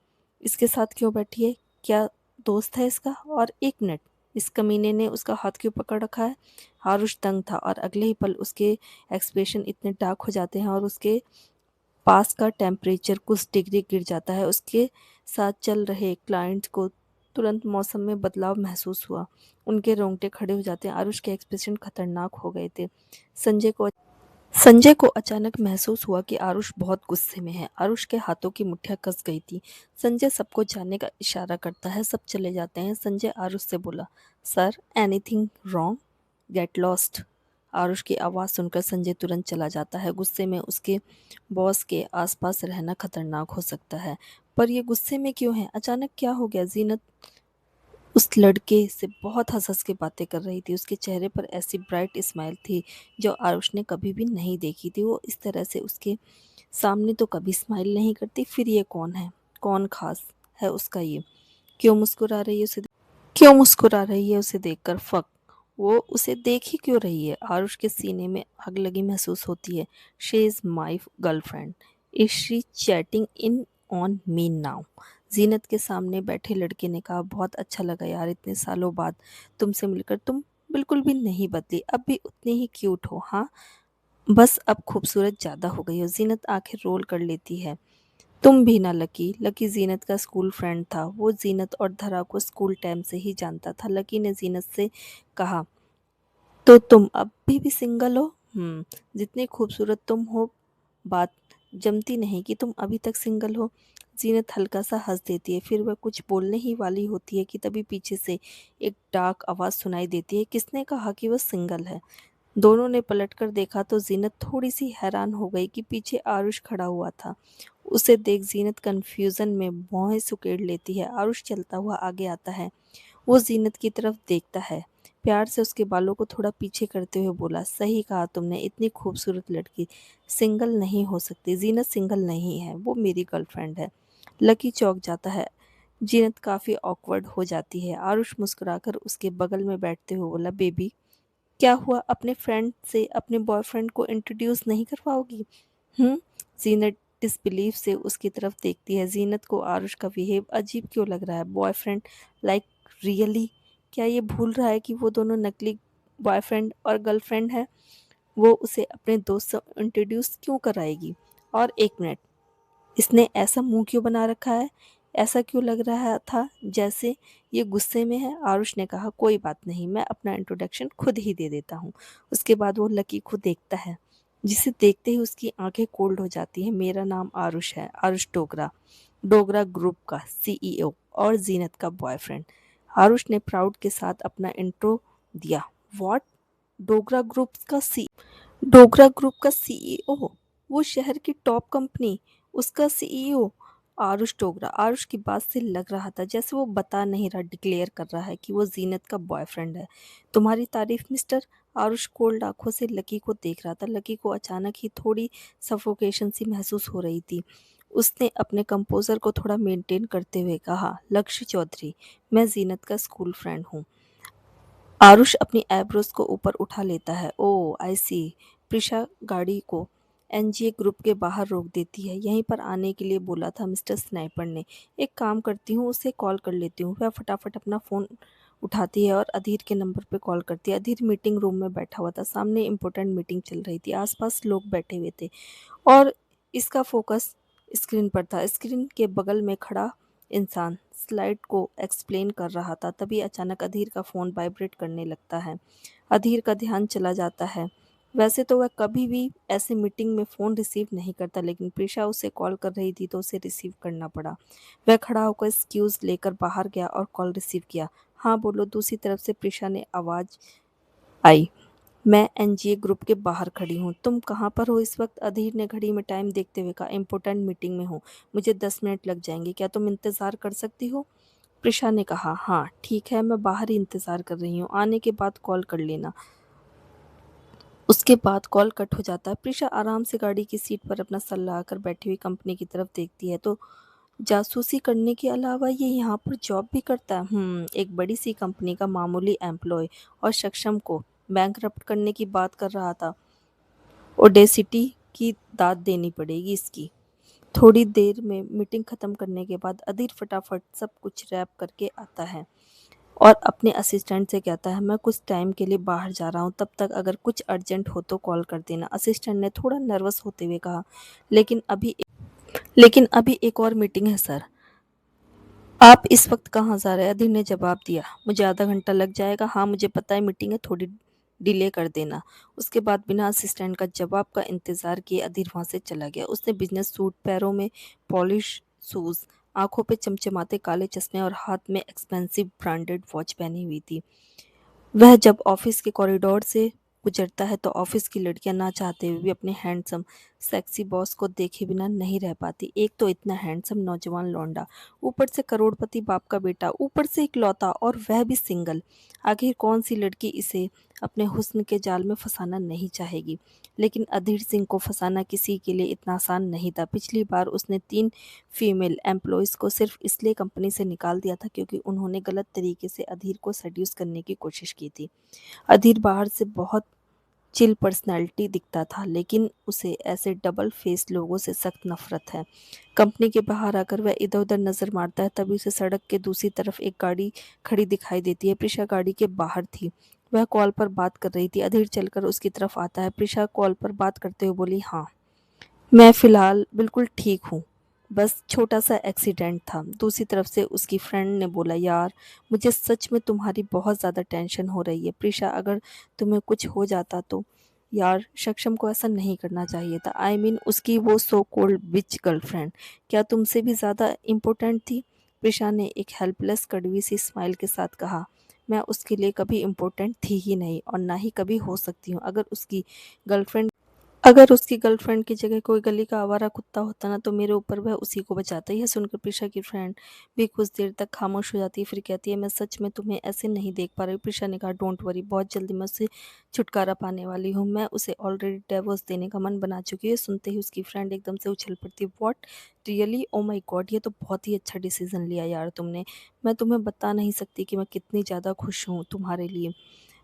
इसके साथ क्यों बैठी है? क्या दोस्त है इसका? और एक मिनट, इस कमीने ने उसका हाथ क्यों पकड़ रखा है? हारुश दंग था और अगले ही पल उसके एक्सप्रेशन इतने डार्क हो जाते हैं और उसके पास का टेम्परेचर कुछ डिग्री गिर जाता है। उसके साथ चल रहे क्लाइंट को तुरंत मौसम में बदलाव महसूस हुआ। उनके रोंगटे खड़े हो जाते हैं। आरुष के एक्सप्रेशन खतरनाक हो गए थे। संजय को संजय को अचानक महसूस हुआ कि आरुष बहुत गुस्से में है। आरुष के हाथों की मुट्ठियां कस गई थी। संजय सबको जाने का इशारा करता है, सब चले जाते हैं। संजय आरुष से बोला, sir anything wrong? Get lost. Aarush की आवाज़ सुनकर संजय तुरंत चला जाता है। गुस्से में उसके बॉस के आसपास रहना खतरनाक हो सकता है। पर ये गुस्से में क्यों है? अचानक क्या हो गया? जीनत उस लड़के से बहुत हँस-हँस के बातें कर रही थी। उसके चेहरे पर ऐसी ब्राइट स्माइल थी जो आरुष ने कभी भी नहीं देखी थी। वो इस तरह से उसके सामने तो कभी स्माइल नहीं करती। फिर ये कौन है? कौन ख़ास है उसका ये? क्यों मुस्कुरा रही है उसे क्यों मुस्कुरा रही है उसे देखकर? फ़क! वो उसे देख ही क्यों रही है? आरुष के सीने में आग लगी महसूस होती है। She is my girlfriend. Is she cheating in on me now? Zeenat के सामने बैठे लड़के ने कहा, बहुत अच्छा लगा यार, इतने सालों बाद तुमसे मिलकर। तुम बिल्कुल भी नहीं बदली, अब भी उतनी ही क्यूट हो। हाँ, बस अब खूबसूरत ज़्यादा हो गई हो। ज़ीनत आंखें रोल कर लेती है। तुम भी ना लकी। लकी ज़ीनत का स्कूल फ्रेंड था। वो ज़ीनत और धरा को स्कूल टाइम से ही जानता था। लकी ने ज़ीनत से कहा, तो तुम अब भी सिंगल हो? जितनी खूबसूरत तुम हो, बात जमती नहीं कि तुम अभी तक सिंगल हो। ज़ीनत हल्का सा हंस देती है। फिर वह कुछ बोलने ही वाली होती है कि तभी पीछे से एक डार्क आवाज़ सुनाई देती है। किसने कहा कि वह सिंगल है? दोनों ने पलटकर देखा तो ज़ीनत थोड़ी-सी हैरान हो गई कि पीछे आरुष खड़ा हुआ था। उसे देख ज़ीनत कन्फ्यूज़न में भौहें सुकेड़ लेती है। आरुष चलता हुआ आगे आता है। वो ज़ीनत की तरफ देखता है। प्यार से उसके बालों को थोड़ा पीछे करते हुए बोला, सही कहा तुमने, इतनी खूबसूरत लड़की सिंगल नहीं हो सकती। ज़ीनत सिंगल नहीं है, वो मेरी गर्लफ्रेंड है। लकी चौंक जाता है। ज़ीनत काफ़ी ऑकवर्ड हो जाती है। आरुष मुस्कुराकर उसके बगल में बैठते हुए बोला, बेबी क्या हुआ? अपने फ्रेंड से अपने बॉयफ्रेंड को इंट्रोड्यूस नहीं करवाओगी? हुँ? ज़ीनत डिसबिलीव से उसकी तरफ देखती है। ज़ीनत को आरुष का बिहेव अजीब क्यों लग रहा है? Boyfriend like really? क्या ये भूल रहा है कि वो दोनों नकली बॉयफ्रेंड और गर्लफ्रेंड हैं? वो उसे अपने दोस्त से इंट्रोड्यूस क्यों कराएगी? और 1 मिनट, इसने ऐसा मुँह क्यों बना रखा है? ऐसा क्यों लग रहा था जैसे ये गुस्से में है? आरुष ने कहा, कोई बात नहीं, मैं अपना इंट्रोडक्शन खुद ही दे देता हूँ। उसके बाद वो लकी को देखता है, जिसे देखते ही उसकी आंखें कोल्ड हो जाती हैं। मेरा नाम आरुष है, आरुष डोगरा, डोगरा ग्रुप का सीईओ और जीनत का बॉयफ्रेंड। आरुष ने प्राउड के साथ अपना इंट्रो दिया। व्हाट? डोगरा ग्रुप का सी डोगरा ग्रुप का सीईओ? वो शहर की टॉप कंपनी, उसका सीईओ? आरुष डोगरा। आरुष की बात से लग रहा था जैसे वो बता नहीं रहा, डिक्लेयर कर रहा है कि वो जीनत का बॉयफ्रेंड है। तुम्हारी तारीफ मिस्टर? आरुष कोल्ड आंखों से लकी को देख रहा था। लकी को अचानक ही थोड़ी सफोकेशन सी महसूस हो रही थी। उसने अपने कंपोजर को थोड़ा मेंटेन करते हुए कहा, लक्ष्य चौधरी, मैं जीनत का स्कूल फ्रेंड हूँ। आरुष अपनी आईब्रोज को ऊपर उठा लेता है। ओह आई सी। प्रिशा गाड़ी को एनजीए ग्रुप के बाहर रोक देती है। यहीं पर आने के लिए बोला था मिस्टर स्नाइपर ने। एक काम करती हूँ, उसे कॉल कर लेती हूँ। वह फटाफट अपना फ़ोन उठाती है और अधीर के नंबर पे कॉल करती है। अधीर मीटिंग रूम में बैठा हुआ था। सामने इम्पोर्टेंट मीटिंग चल रही थी। आसपास लोग बैठे हुए थे और इसका फोकस स्क्रीन पर था। स्क्रीन के बगल में खड़ा इंसान स्लाइड को एक्सप्लेन कर रहा था। तभी अचानक अधीर का फ़ोन वाइब्रेट करने लगता है। अधीर का ध्यान चला जाता है। वैसे तो वह कभी भी ऐसे मीटिंग में फ़ोन रिसीव नहीं करता, लेकिन प्रीशा उसे कॉल कर रही थी तो उसे रिसीव करना पड़ा। वह खड़ा होकर एक्सक्यूज़ लेकर बाहर गया और कॉल रिसीव किया। हाँ बोलो, दूसरी तरफ से प्रीशा ने आवाज़ आई। मैं एनजीए ग्रुप के बाहर खड़ी हूँ। तुम कहाँ पर हो इस वक्त? अधीर ने घड़ी में टाइम देखते हुए कहा, इम्पोर्टेंट मीटिंग में हूँ, मुझे 10 मिनट लग जाएंगे, क्या तुम इंतज़ार कर सकती हो? प्रिशा ने कहा, हाँ ठीक है, मैं बाहर ही इंतज़ार कर रही हूँ, आने के बाद कॉल कर लेना। उसके बाद कॉल कट हो जाता है। प्रिशा आराम से गाड़ी की सीट पर अपना सर लगाकर बैठी हुई कंपनी की तरफ देखती है। तो जासूसी करने के अलावा ये यहाँ पर जॉब भी करता है? एक बड़ी सी कंपनी का मामूली एम्प्लॉय और सक्षम को बैंकरप्ट करने की बात कर रहा था। ओडेसिटी की दाद देनी पड़ेगी इसकी। थोड़ी देर में मीटिंग खत्म करने के बाद अधीर फटाफट सब कुछ रैप करके आता है और अपने असिस्टेंट से कहता है, मैं कुछ टाइम के लिए बाहर जा रहा हूँ, तब तक अगर कुछ अर्जेंट हो तो कॉल कर देना। असिस्टेंट ने थोड़ा नर्वस होते हुए कहा, लेकिन अभी एक और मीटिंग है सर। आप इस वक्त कहाँ जा रहे हैं? अधीर ने जवाब दिया, मुझे आधा घंटा लग जाएगा। हाँ मुझे पता है मीटिंग है, थोड़ी डिले कर देना। उसके बाद बिना असिस्टेंट का जवाब का इंतजार किए अधीर वहां से चला गया। उसने बिजनेस सूट, पैरों में पॉलिश शूज, आंखों पे चमचमाते काले चश्मे और हाथ में एक्सपेंसिव ब्रांडेड वॉच पहनी हुई थी। वह जब ऑफिस के कॉरिडोर से गुजरता है तो ऑफिस की लड़कियां ना चाहते हुए भी अपने हैंडसम सेक्सी बॉस को देखे बिना नहीं रह पाती। एक तो इतना हैंडसम नौजवान लौंडा, ऊपर से करोड़पति बाप का बेटा, ऊपर से इकलौता और वह भी सिंगल। आखिर कौन सी लड़की इसे अपने हुस्न के जाल में फंसाना नहीं चाहेगी। लेकिन अधीर सिंह को फंसाना किसी के लिए इतना आसान नहीं था। पिछली बार उसने 3 फीमेल एम्प्लॉयज़ को सिर्फ इसलिए कंपनी से निकाल दिया था क्योंकि उन्होंने गलत तरीके से अधीर को सेड्यूस करने की कोशिश की थी। अधीर बाहर से बहुत चिल पर्सनैलिटी दिखता था, लेकिन उसे ऐसे डबल फेस लोगों से सख्त नफरत है। कंपनी के बाहर आकर वह इधर-उधर नज़र मारता है, तभी उसे सड़क के दूसरी तरफ एक गाड़ी खड़ी दिखाई देती है। प्रिशा गाड़ी के बाहर थी। वह कॉल पर बात कर रही थी। अधीर चलकर उसकी तरफ आता है। प्रिशा कॉल पर बात करते हुए बोली, हाँ, मैं फ़िलहाल बिल्कुल ठीक हूँ, बस छोटा-सा एक्सीडेंट था। दूसरी तरफ से उसकी फ्रेंड ने बोला, यार, मुझे सच में तुम्हारी बहुत ज़्यादा टेंशन हो रही है। प्रिशा, अगर तुम्हें कुछ हो जाता तो? यार, सक्षम को ऐसा नहीं करना चाहिए था। आई मीन उसकी वो सो कॉल्ड बिच गर्लफ्रेंड क्या तुमसे भी ज़्यादा इम्पोर्टेंट थी? प्रिशा ने एक हेल्पलेस कड़वी-सी स्माइल के साथ कहा, मैं उसके लिए कभी इम्पोर्टेंट थी ही नहीं और ना ही कभी हो सकती हूँ। अगर उसकी गर्लफ्रेंड की जगह कोई गली का आवारा कुत्ता होता ना, तो मेरे ऊपर वह उसी को बचाता। यह सुनकर प्रिशा की फ्रेंड भी कुछ देर तक खामोश हो जाती है, फिर कहती है, मैं सच में तुम्हें ऐसे नहीं देख पा रही। प्रिशा ने कहा, डोंट वरी, बहुत जल्दी मैं उससे छुटकारा पाने वाली हूँ। मैं उसे ऑलरेडी डिवोर्स देने का मन बना चुकी हूँ। सुनते ही उसकी फ्रेंड एकदम से उछल पड़ती, what, really, oh my god, ये तो बहुत ही अच्छा डिसीजन लिया यार तुमने। मैं तुम्हें बता नहीं सकती कि मैं कितनी ज़्यादा खुश हूँ तुम्हारे लिए।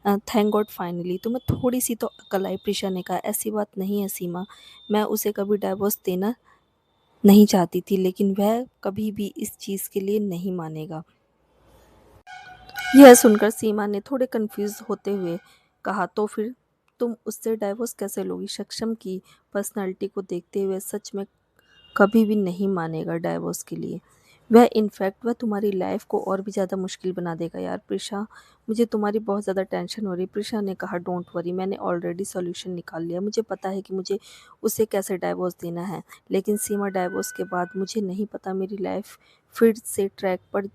थैंक गॉड, फाइनली तुम्हें थोड़ी-सी तो अक्ल आई। प्रिशा ने कहा, ऐसी बात नहीं है सीमा, मैं उसे कभी डाइवोर्स देना नहीं चाहती थी, लेकिन वह कभी भी इस चीज़ के लिए नहीं मानेगा। यह सुनकर सीमा ने थोड़े कंफ्यूज होते हुए कहा, तो फिर तुम उससे डाइवोर्स कैसे लोगी? सक्षम की पर्सनालिटी को देखते हुए सच में कभी भी नहीं मानेगा डाइवोर्स के लिए। वह तुम्हारी लाइफ को और भी ज़्यादा मुश्किल बना देगा यार। प्रिशा, मुझे तुम्हारी बहुत ज़्यादा टेंशन हो रही है। प्रिशा ने कहा, डोंट वरी, मैंने ऑलरेडी सॉल्यूशन निकाल लिया। मुझे पता है कि मुझे उसे कैसे डाइवोर्स देना है। लेकिन सीमा, डाइवोर्स के बाद मुझे नहीं पता मेरी लाइफ फिर से ट्रैक पर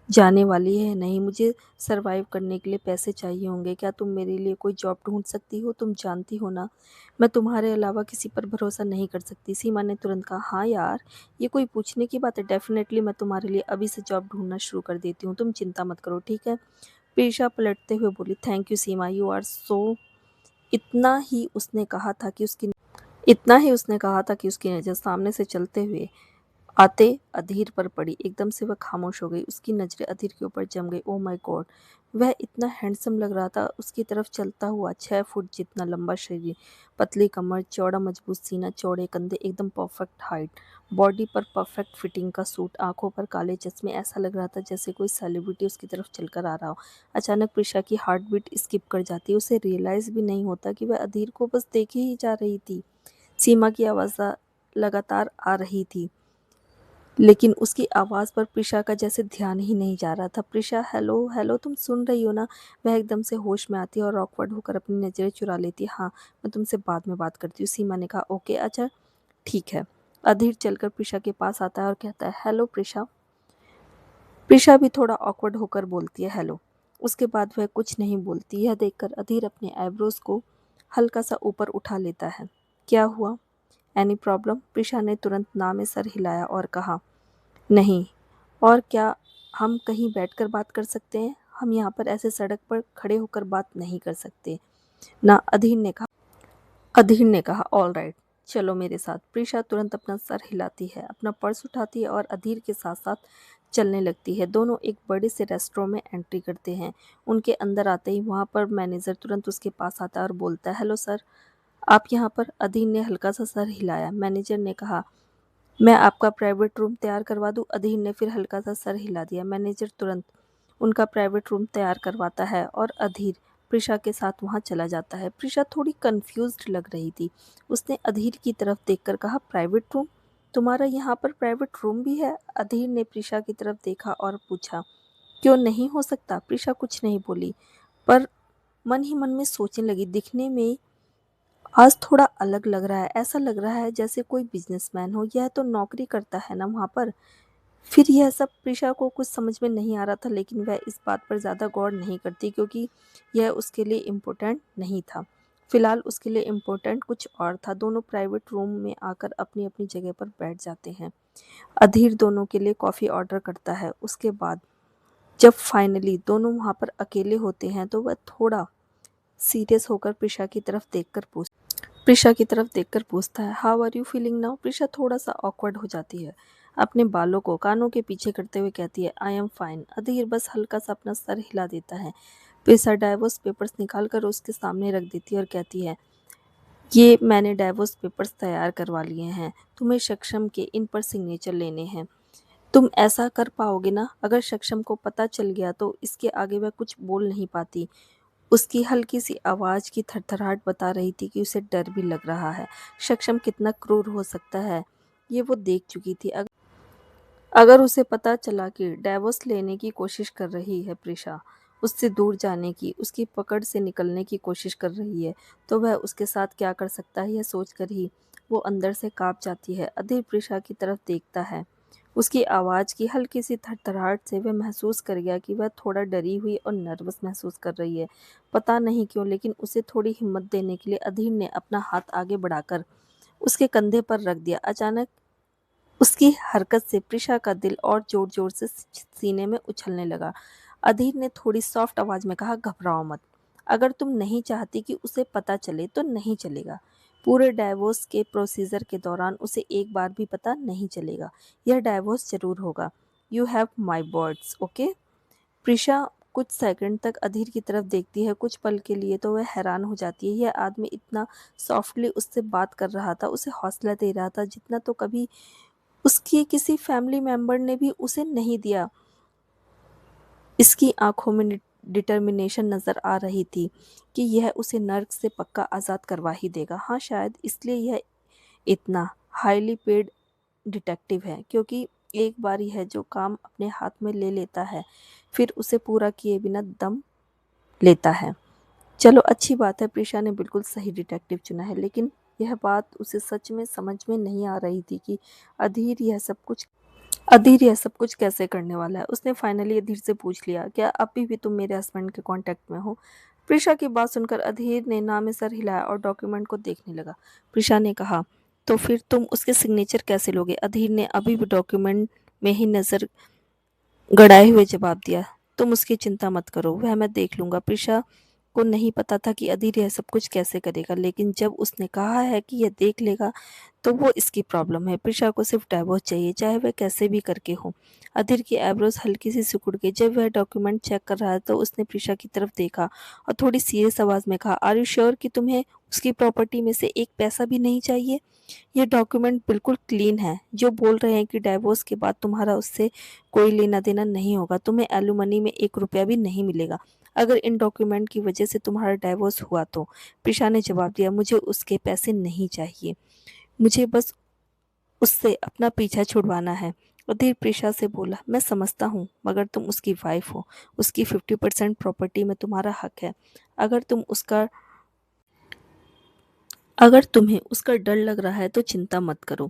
जाने वाली है नहीं। मुझे सर्वाइव करने के लिए पैसे चाहिए होंगे। क्या तुम मेरे लिए कोई जॉब ढूँढ सकती हो? तुम जानती हो ना, मैं तुम्हारे अलावा किसी पर भरोसा नहीं कर सकती। सीमा ने तुरंत कहा, हाँ यार, ये कोई पूछने की बात है? डेफ़िनेटली मैं तुम्हारे लिए अभी से जॉब ढूँढना शुरू कर देती हूँ। तुम चिंता मत करो, ठीक है? प्रीशा पलटते हुए बोली, thank you Seema, you are so. इतना ही उसने कहा था कि उसकी इतना ही उसने कहा था कि उसकी नज़र सामने से चलते हुए आते अधीर पर पड़ी। एकदम से वह खामोश हो गई। उसकी नज़रें अधीर के ऊपर जम गई। Oh my God! वह इतना हैंडसम लग रहा था। उसकी तरफ चलता हुआ 6 फुट जितना लंबा शरीर, पतली कमर, चौड़ा मजबूत सीना, चौड़े कंधे, एकदम परफेक्ट हाइट, बॉडी पर परफेक्ट फिटिंग का सूट, आंखों पर काले चश्मे। ऐसा लग रहा था जैसे कोई सेलिब्रिटी उसकी तरफ चलकर आ रहा हो। अचानक प्रिशा की हार्ट बीट स्किप कर जाती। उसे रियलाइज़ भी नहीं होता कि वह अधीर को बस देखे ही जा रही थी। सीमा की आवाज़ लगातार आ रही थी, लेकिन उसकी आवाज़ पर प्रिशा का जैसे ध्यान ही नहीं जा रहा था। प्रिशा, हेलो हेलो, तुम सुन रही हो ना? वह एकदम से होश में आती है और ऑकवर्ड होकर अपनी नज़रें चुरा लेती है। हाँ, मैं तुमसे बाद में बात करती हूँ। सीमा ने कहा, ओके, अच्छा, ठीक है। अधीर चलकर प्रिशा के पास आता है और कहता है, हेलो प्रिशा। प्रिशा भी थोड़ा ऑकवर्ड होकर बोलती है, हेलो। उसके बाद वह कुछ नहीं बोलती। यह देखकर अधीर अपने आईब्रोज को हल्का सा ऊपर उठा लेता है। क्या हुआ? Any problem? प्रिशा ने तुरंत ना में सर हिलाया और कहा, नहीं। और क्या हम कहीं बैठकर बात कर सकते हैं? हम यहाँ पर ऐसे सड़क पर खड़े होकर बात नहीं कर सकते ना। अधीर ने कहा, ऑल राइट, चलो मेरे साथ। प्रीशा तुरंत अपना सर हिलाती है, अपना पर्स उठाती है और अधीर के साथ साथ चलने लगती है। दोनों एक बड़े से रेस्टोरेंट में एंट्री करते हैं। उनके अंदर आते ही वहाँ पर मैनेजर तुरंत उसके पास आता है और बोलता है, हेलो सर, आप यहाँ पर? अधीर ने हल्का सा सर हिलाया। मैनेजर ने कहा, मैं आपका प्राइवेट रूम तैयार करवा दूं? अधीर ने फिर हल्का सा सर हिला दिया। मैनेजर तुरंत उनका प्राइवेट रूम तैयार करवाता है और अधीर प्रिशा के साथ वहां चला जाता है। प्रिशा थोड़ी कंफ्यूज्ड लग रही थी। उसने अधीर की तरफ देखकर कहा, प्राइवेट रूम? तुम्हारा यहाँ पर प्राइवेट रूम भी है? अधीर ने प्रिशा की तरफ देखा और पूछा, क्यों नहीं हो सकता? प्रिशा कुछ नहीं बोली, पर मन ही मन में सोचने लगी, दिखने में आज थोड़ा अलग लग रहा है। ऐसा लग रहा है जैसे कोई बिजनेसमैन हो। यह तो नौकरी करता है ना वहाँ पर। फिर यह सब प्रिशा को कुछ समझ में नहीं आ रहा था, लेकिन वह इस बात पर ज़्यादा गौर नहीं करती क्योंकि यह उसके लिए इम्पोर्टेंट नहीं था। फिलहाल उसके लिए इम्पोर्टेंट कुछ और था। दोनों प्राइवेट रूम में आकर अपनी अपनी जगह पर बैठ जाते हैं। अधीर दोनों के लिए कॉफ़ी ऑर्डर करता है। उसके बाद जब फाइनली दोनों वहाँ पर अकेले होते हैं तो वह थोड़ा सीरियस होकर प्रिशा की तरफ देखकर पूछता है, how are you feeling now? Prisha थोड़ा सा ऑकवर्ड हो जाती है। अपने बालों को कानों के पीछे करते हुए कहती है, आई एम फाइन। अधीर बस हल्का सा अपना सर हिला देता है। प्रिशा डाइवोर्स पेपर्स निकाल कर उसके सामने रख देती है और कहती है, ये मैंने डाइवोर्स पेपर्स तैयार करवा लिए हैं। तुम्हें सक्षम के इन पर सिग्नेचर लेने हैं। तुम ऐसा कर पाओगे ना? अगर सक्षम को पता चल गया तो इसके आगे वह कुछ बोल नहीं पाती। उसकी हल्की सी आवाज़ की थरथराहट बता रही थी कि उसे डर भी लग रहा है। सक्षम कितना क्रूर हो सकता है, ये वो देख चुकी थी। अगर उसे पता चला कि डाइवोर्स लेने की कोशिश कर रही है प्रिशा, उससे दूर जाने की, उसकी पकड़ से निकलने की कोशिश कर रही है, तो वह उसके साथ क्या कर सकता है, यह सोचकर ही वो अंदर से काँप जाती है। अधीर प्रिशा की तरफ देखता है। उसकी आवाज़ की हल्की सी थरथराहट से वह महसूस कर गया कि वह थोड़ा डरी हुई और नर्वस महसूस कर रही है। पता नहीं क्यों, लेकिन उसे थोड़ी हिम्मत देने के लिए अधीर ने अपना हाथ आगे बढ़ाकर उसके कंधे पर रख दिया। अचानक उसकी हरकत से प्रिशा का दिल और जोर-जोर से सीने में उछलने लगा। अधीर ने थोड़ी सॉफ्ट आवाज़ में कहा, घबराओ मत। अगर तुम नहीं चाहती कि उसे पता चले तो नहीं चलेगा। पूरे डाइवोर्स के प्रोसीजर के दौरान उसे एक बार भी पता नहीं चलेगा। यह डाइवोर्स ज़रूर होगा। You have my words, okay? Prisha कुछ सेकंड तक अधीर की तरफ देखती है। कुछ पल के लिए तो वह हैरान हो जाती है। यह आदमी इतना सॉफ्टली उससे बात कर रहा था, उसे हौसला दे रहा था जितना तो कभी उसकी किसी फैमिली मेंबर ने भी उसे नहीं दिया। इसकी आंखों में डिटर्मिनेशन नज़र आ रही थी कि यह उसे नर्क से पक्का आज़ाद करवा ही देगा। हाँ, शायद इसलिए यह इतना हाईली पेड डिटेक्टिव है, क्योंकि एक बार यह जो काम अपने हाथ में ले लेता है, फिर उसे पूरा किए बिना दम लेता है। चलो, अच्छी बात है, प्रिशा ने बिल्कुल सही डिटेक्टिव चुना है, लेकिन यह बात उसे सच में समझ में नहीं आ रही थी कि अधीर यह सब कुछ अधीर यह सब कुछ कैसे करने वाला है। उसने फाइनली अधीर से पूछ लिया, क्या अभी भी तुम मेरे हस्बैंड के कांटेक्ट में हो? प्रिशा की बात सुनकर अधीर ने ना में सर हिलाया और डॉक्यूमेंट को देखने लगा। प्रिशा ने कहा, तो फिर तुम उसके सिग्नेचर कैसे लोगे? अधीर ने अभी भी डॉक्यूमेंट में ही नजर गड़ाए हुए जवाब दिया, तुम उसकी चिंता मत करो, वह मैं देख लूंगा। प्रिशा को नहीं पता था कि अधीर यह सब कुछ कैसे करेगा, लेकिन जब उसने कहा है कि यह देख लेगा, तो वो इसकी प्रॉब्लम है। प्रिशा को सिर्फ डाइवोर्स चाहिए, चाहे वह कैसे भी करके हो। अधीर की आईब्रोज हल्की सी सिकुड़ गई। जब वह डॉक्यूमेंट चेक कर रहा था तो उसने प्रिशा की तरफ देखा और थोड़ी सीरियस आवाज में कहा, आर यू श्योर कि तुम्हें उसकी प्रॉपर्टी में से एक पैसा भी नहीं चाहिए? ये डॉक्यूमेंट बिल्कुल क्लीन है, जो बोल रहे हैं कि डाइवोर्स के बाद तुम्हारा उससे कोई लेना देना नहीं होगा, तुम्हें एलुमनी में 1 रुपया भी नहीं मिलेगा अगर इन डॉक्यूमेंट की वजह से तुम्हारा डाइवोर्स हुआ तो। प्रिशा ने जवाब दिया, मुझे उसके पैसे नहीं चाहिए, मुझे बस उससे अपना पीछा छुड़वाना है। अधीर प्रिशा से बोला, मैं समझता हूँ, मगर तुम उसकी वाइफ हो, उसकी 50% प्रॉपर्टी में तुम्हारा हक है। अगर तुम उसका अगर तुम्हें उसका डर लग रहा है तो चिंता मत करो।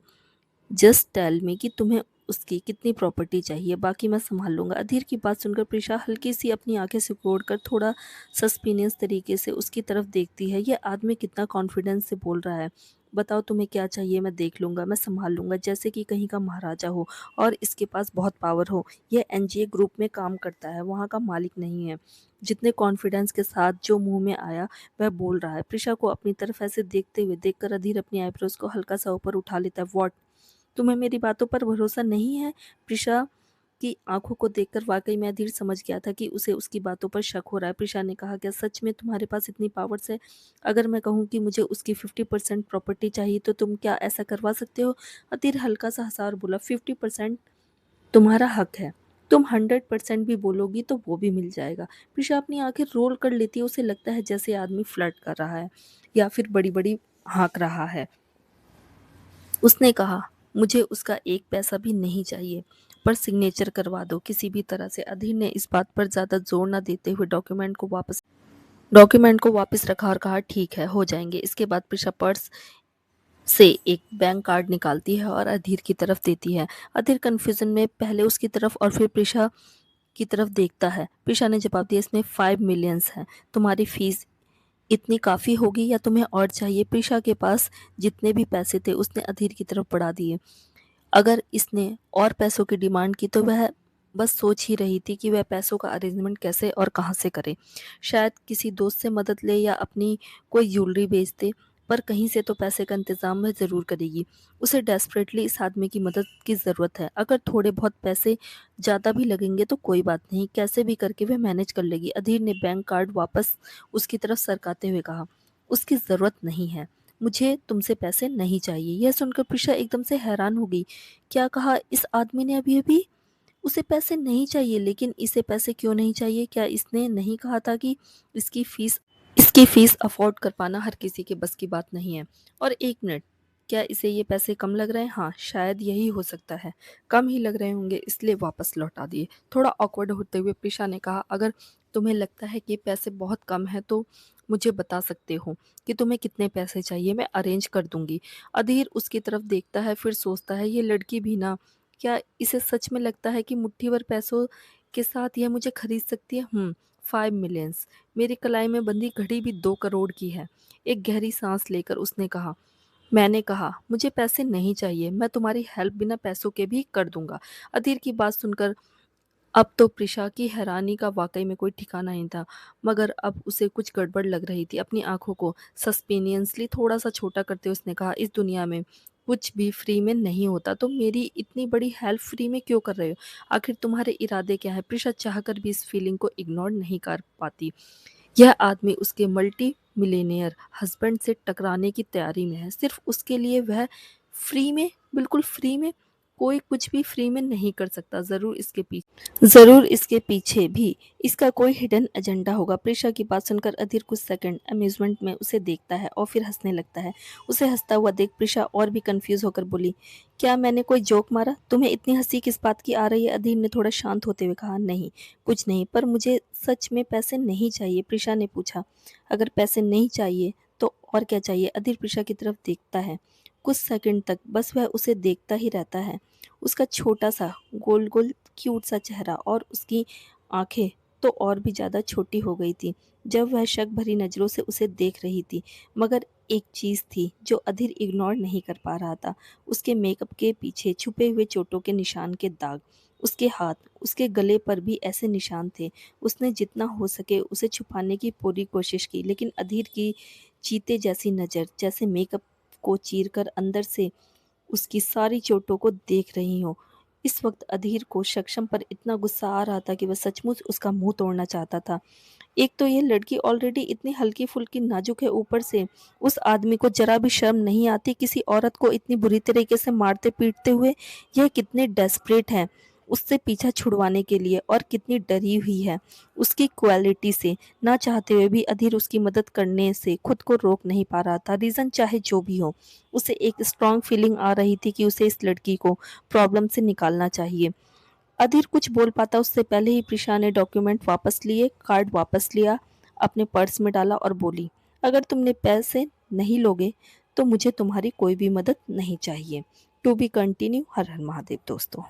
जस्ट टेल मी कि तुम्हें उसकी कितनी प्रॉपर्टी चाहिए, बाकी मैं संभाल लूंगा। अधीर की बात सुनकर प्रिशा हल्की सी अपनी आंखें सिकोड़ कर थोड़ा सस्पिनियस तरीके से उसकी तरफ देखती है। यह आदमी कितना कॉन्फिडेंस से बोल रहा है। बताओ तुम्हें क्या चाहिए, मैं देख लूंगा, मैं संभाल लूंगा, जैसे कि कहीं का महाराजा हो और इसके पास बहुत पावर हो। यह एनजीए ग्रुप में काम करता है, वहाँ का मालिक नहीं है। जितने कॉन्फिडेंस के साथ जो मुंह में आया वह बोल रहा है। प्रिशा को अपनी तरफ ऐसे देखते हुए देखकर अधीर अपनी आईब्रोज को हल्का सा ऊपर उठा लेता है। वॉट, तुम्हें मेरी बातों पर भरोसा नहीं है? प्रिशा की आंखों को देखकर वाकई में अधीर समझ गया था कि उसे उसकी बातों पर शक हो रहा है। प्रिशा ने कहा, क्या सच में तुम्हारे पास इतनी पावर्स है? अगर मैं कहूँ कि मुझे उसकी 50% प्रॉपर्टी चाहिए तो तुम क्या ऐसा करवा सकते हो? अधीर हल्का सा हंसा और बोला, 50% तुम्हारा हक है, तुम 100% भी बोलोगी तो वो भी मिल जाएगा। प्रिशा अपनी आंखें रोल कर लेती है। उसे लगता है जैसे आदमी फ्लर्ट कर रहा है या फिर बड़ी बड़ी हाँक रहा है। उसने कहा, मुझे उसका एक पैसा भी नहीं चाहिए, पर सिग्नेचर करवा दो किसी भी तरह से। अधीर ने इस बात पर ज़्यादा जोर न देते हुए डॉक्यूमेंट को वापस रखा और कहा, ठीक है, हो जाएंगे। इसके बाद प्रिशा पर्स से एक बैंक कार्ड निकालती है और अधीर की तरफ देती है। अधीर कन्फ्यूजन में पहले उसकी तरफ और फिर प्रिशा की तरफ देखता है। प्रिशा ने जवाब दिया, इसमें 5 मिलियंस है। तुम्हारी फीस इतनी काफ़ी होगी या तुम्हें और चाहिए? प्रिशा के पास जितने भी पैसे थे उसने अधीर की तरफ बढ़ा दिए। अगर इसने और पैसों की डिमांड की तो वह बस सोच ही रही थी कि वह पैसों का अरेंजमेंट कैसे और कहाँ से करे। शायद किसी दोस्त से मदद ले या अपनी कोई ज्वेलरी बेच दे, पर कहीं से तो पैसे का इंतज़ाम वह ज़रूर करेगी। उसे डेस्परेटली इस आदमी की मदद की ज़रूरत है। अगर थोड़े बहुत पैसे ज़्यादा भी लगेंगे तो कोई बात नहीं, कैसे भी करके वह मैनेज कर लेगी। अधीर ने बैंक कार्ड वापस उसकी तरफ सरकाते हुए कहा, उसकी ज़रूरत नहीं है, मुझे तुमसे पैसे नहीं चाहिए। यह सुनकर प्रिशा एकदम से हैरान हो गई। क्या कहा इस आदमी ने अभी-अभी? उसे पैसे नहीं चाहिए, लेकिन इसे पैसे क्यों नहीं चाहिए? क्या इसने नहीं कहा था कि इसकी फीस इसकी फीस अफोर्ड कर पाना हर किसी के बस की बात नहीं है? और 1 मिनट, क्या इसे ये पैसे कम लग रहे हैं? हाँ, शायद यही हो सकता है। कम ही लग रहे होंगे इसलिए वापस लौटा दिए। थोड़ा ऑकवर्ड होते हुए प्रिशा ने कहा, अगर तुम्हें लगता है कि पैसे बहुत कम हैं तो मुझे बता सकते हो कि तुम्हें कितने पैसे चाहिए, मैं अरेंज कर दूँगी। अधीर उसकी तरफ देखता है, फिर सोचता है ये लड़की भी ना, क्या इसे सच में लगता है कि मुट्ठी भर पैसों के साथ यह मुझे खरीद सकती है? 5 मिलियंस। मेरी कलाई में बंधी घड़ी भी 2 करोड़ की है। एक गहरी सांस लेकर उसने कहा, मैंने कहा मुझे पैसे नहीं चाहिए, मैं तुम्हारी हेल्प बिना पैसों के भी कर दूंगा। अधीर की बात सुनकर अब तो प्रिशा की हैरानी का वाकई में कोई ठिकाना नहीं था, मगर अब उसे कुछ गड़बड़ लग रही थी। अपनी आंखों को सस्पिनियसली थोड़ा सा छोटा करते हुए उसने कहा, इस दुनिया में कुछ भी फ्री में नहीं होता, तो मेरी इतनी बड़ी हेल्प फ्री में क्यों कर रहे हो? आखिर तुम्हारे इरादे क्या है? प्रिशा चाहकर भी इस फीलिंग को इग्नोर नहीं कर पाती। यह आदमी उसके मल्टी मिलियनेयर हस्बैंड से टकराने की तैयारी में है। सिर्फ उसके लिए वह फ्री में, बिल्कुल फ्री में, कोई कुछ भी फ्री में नहीं कर सकता। ज़रूर इसके पीछे भी इसका कोई हिडन एजेंडा होगा। प्रिशा की बात सुनकर अधीर कुछ सेकंड अम्यूज़मेंट में उसे देखता है और फिर हंसने लगता है। उसे हंसता हुआ देख प्रिशा और भी कंफ्यूज होकर बोली, क्या मैंने कोई जोक मारा? तुम्हें इतनी हंसी किस बात की आ रही है? अधीर ने थोड़ा शांत होते हुए कहा, नहीं, कुछ नहीं, पर मुझे सच में पैसे नहीं चाहिए। प्रिशा ने पूछा, अगर पैसे नहीं चाहिए तो और क्या चाहिए? अधीर प्रिशा की तरफ देखता है। कुछ सेकंड तक बस वह उसे देखता ही रहता है। उसका छोटा सा गोल गोल क्यूट सा चेहरा और उसकी आंखें तो और भी ज़्यादा छोटी हो गई थी जब वह शक भरी नज़रों से उसे देख रही थी। मगर एक चीज़ थी जो अधीर इग्नोर नहीं कर पा रहा था, उसके मेकअप के पीछे छुपे हुए चोटों के निशान के दाग। उसके हाथ, उसके गले पर भी ऐसे निशान थे। उसने जितना हो सके उसे छुपाने की पूरी कोशिश की, लेकिन अधीर की चीते जैसी नज़र जैसे मेकअप को चीर कर अंदर से उसकी सारी चोटों को देख रही हो। इस वक्त अधीर को सक्षम पर इतना गुस्सा आ रहा था कि वह सचमुच उसका मुंह तोड़ना चाहता था। एक तो ये लड़की ऑलरेडी इतनी हल्की-फुल्की नाजुक है, ऊपर से उस आदमी को ज़रा भी शर्म नहीं आती किसी औरत को इतनी बुरी तरीके से मारते-पीटते हुए। यह कितनी डेस्परेट है उससे पीछा छुड़वाने के लिए और कितनी डरी हुई है उसकी क्वालिटी से। ना चाहते हुए भी अधीर उसकी मदद करने से खुद को रोक नहीं पा रहा था। रीज़न चाहे जो भी हो, उसे एक स्ट्रॉन्ग फीलिंग आ रही थी कि उसे इस लड़की को प्रॉब्लम से निकालना चाहिए। अधीर कुछ बोल पाता उससे पहले ही प्रिशा ने डॉक्यूमेंट वापस लिए, कार्ड वापस लिया, अपने पर्स में डाला और बोली, अगर तुमने पैसे नहीं लोगे तो मुझे तुम्हारी कोई भी मदद नहीं चाहिए। To be continue. हर हर महादेव दोस्तों।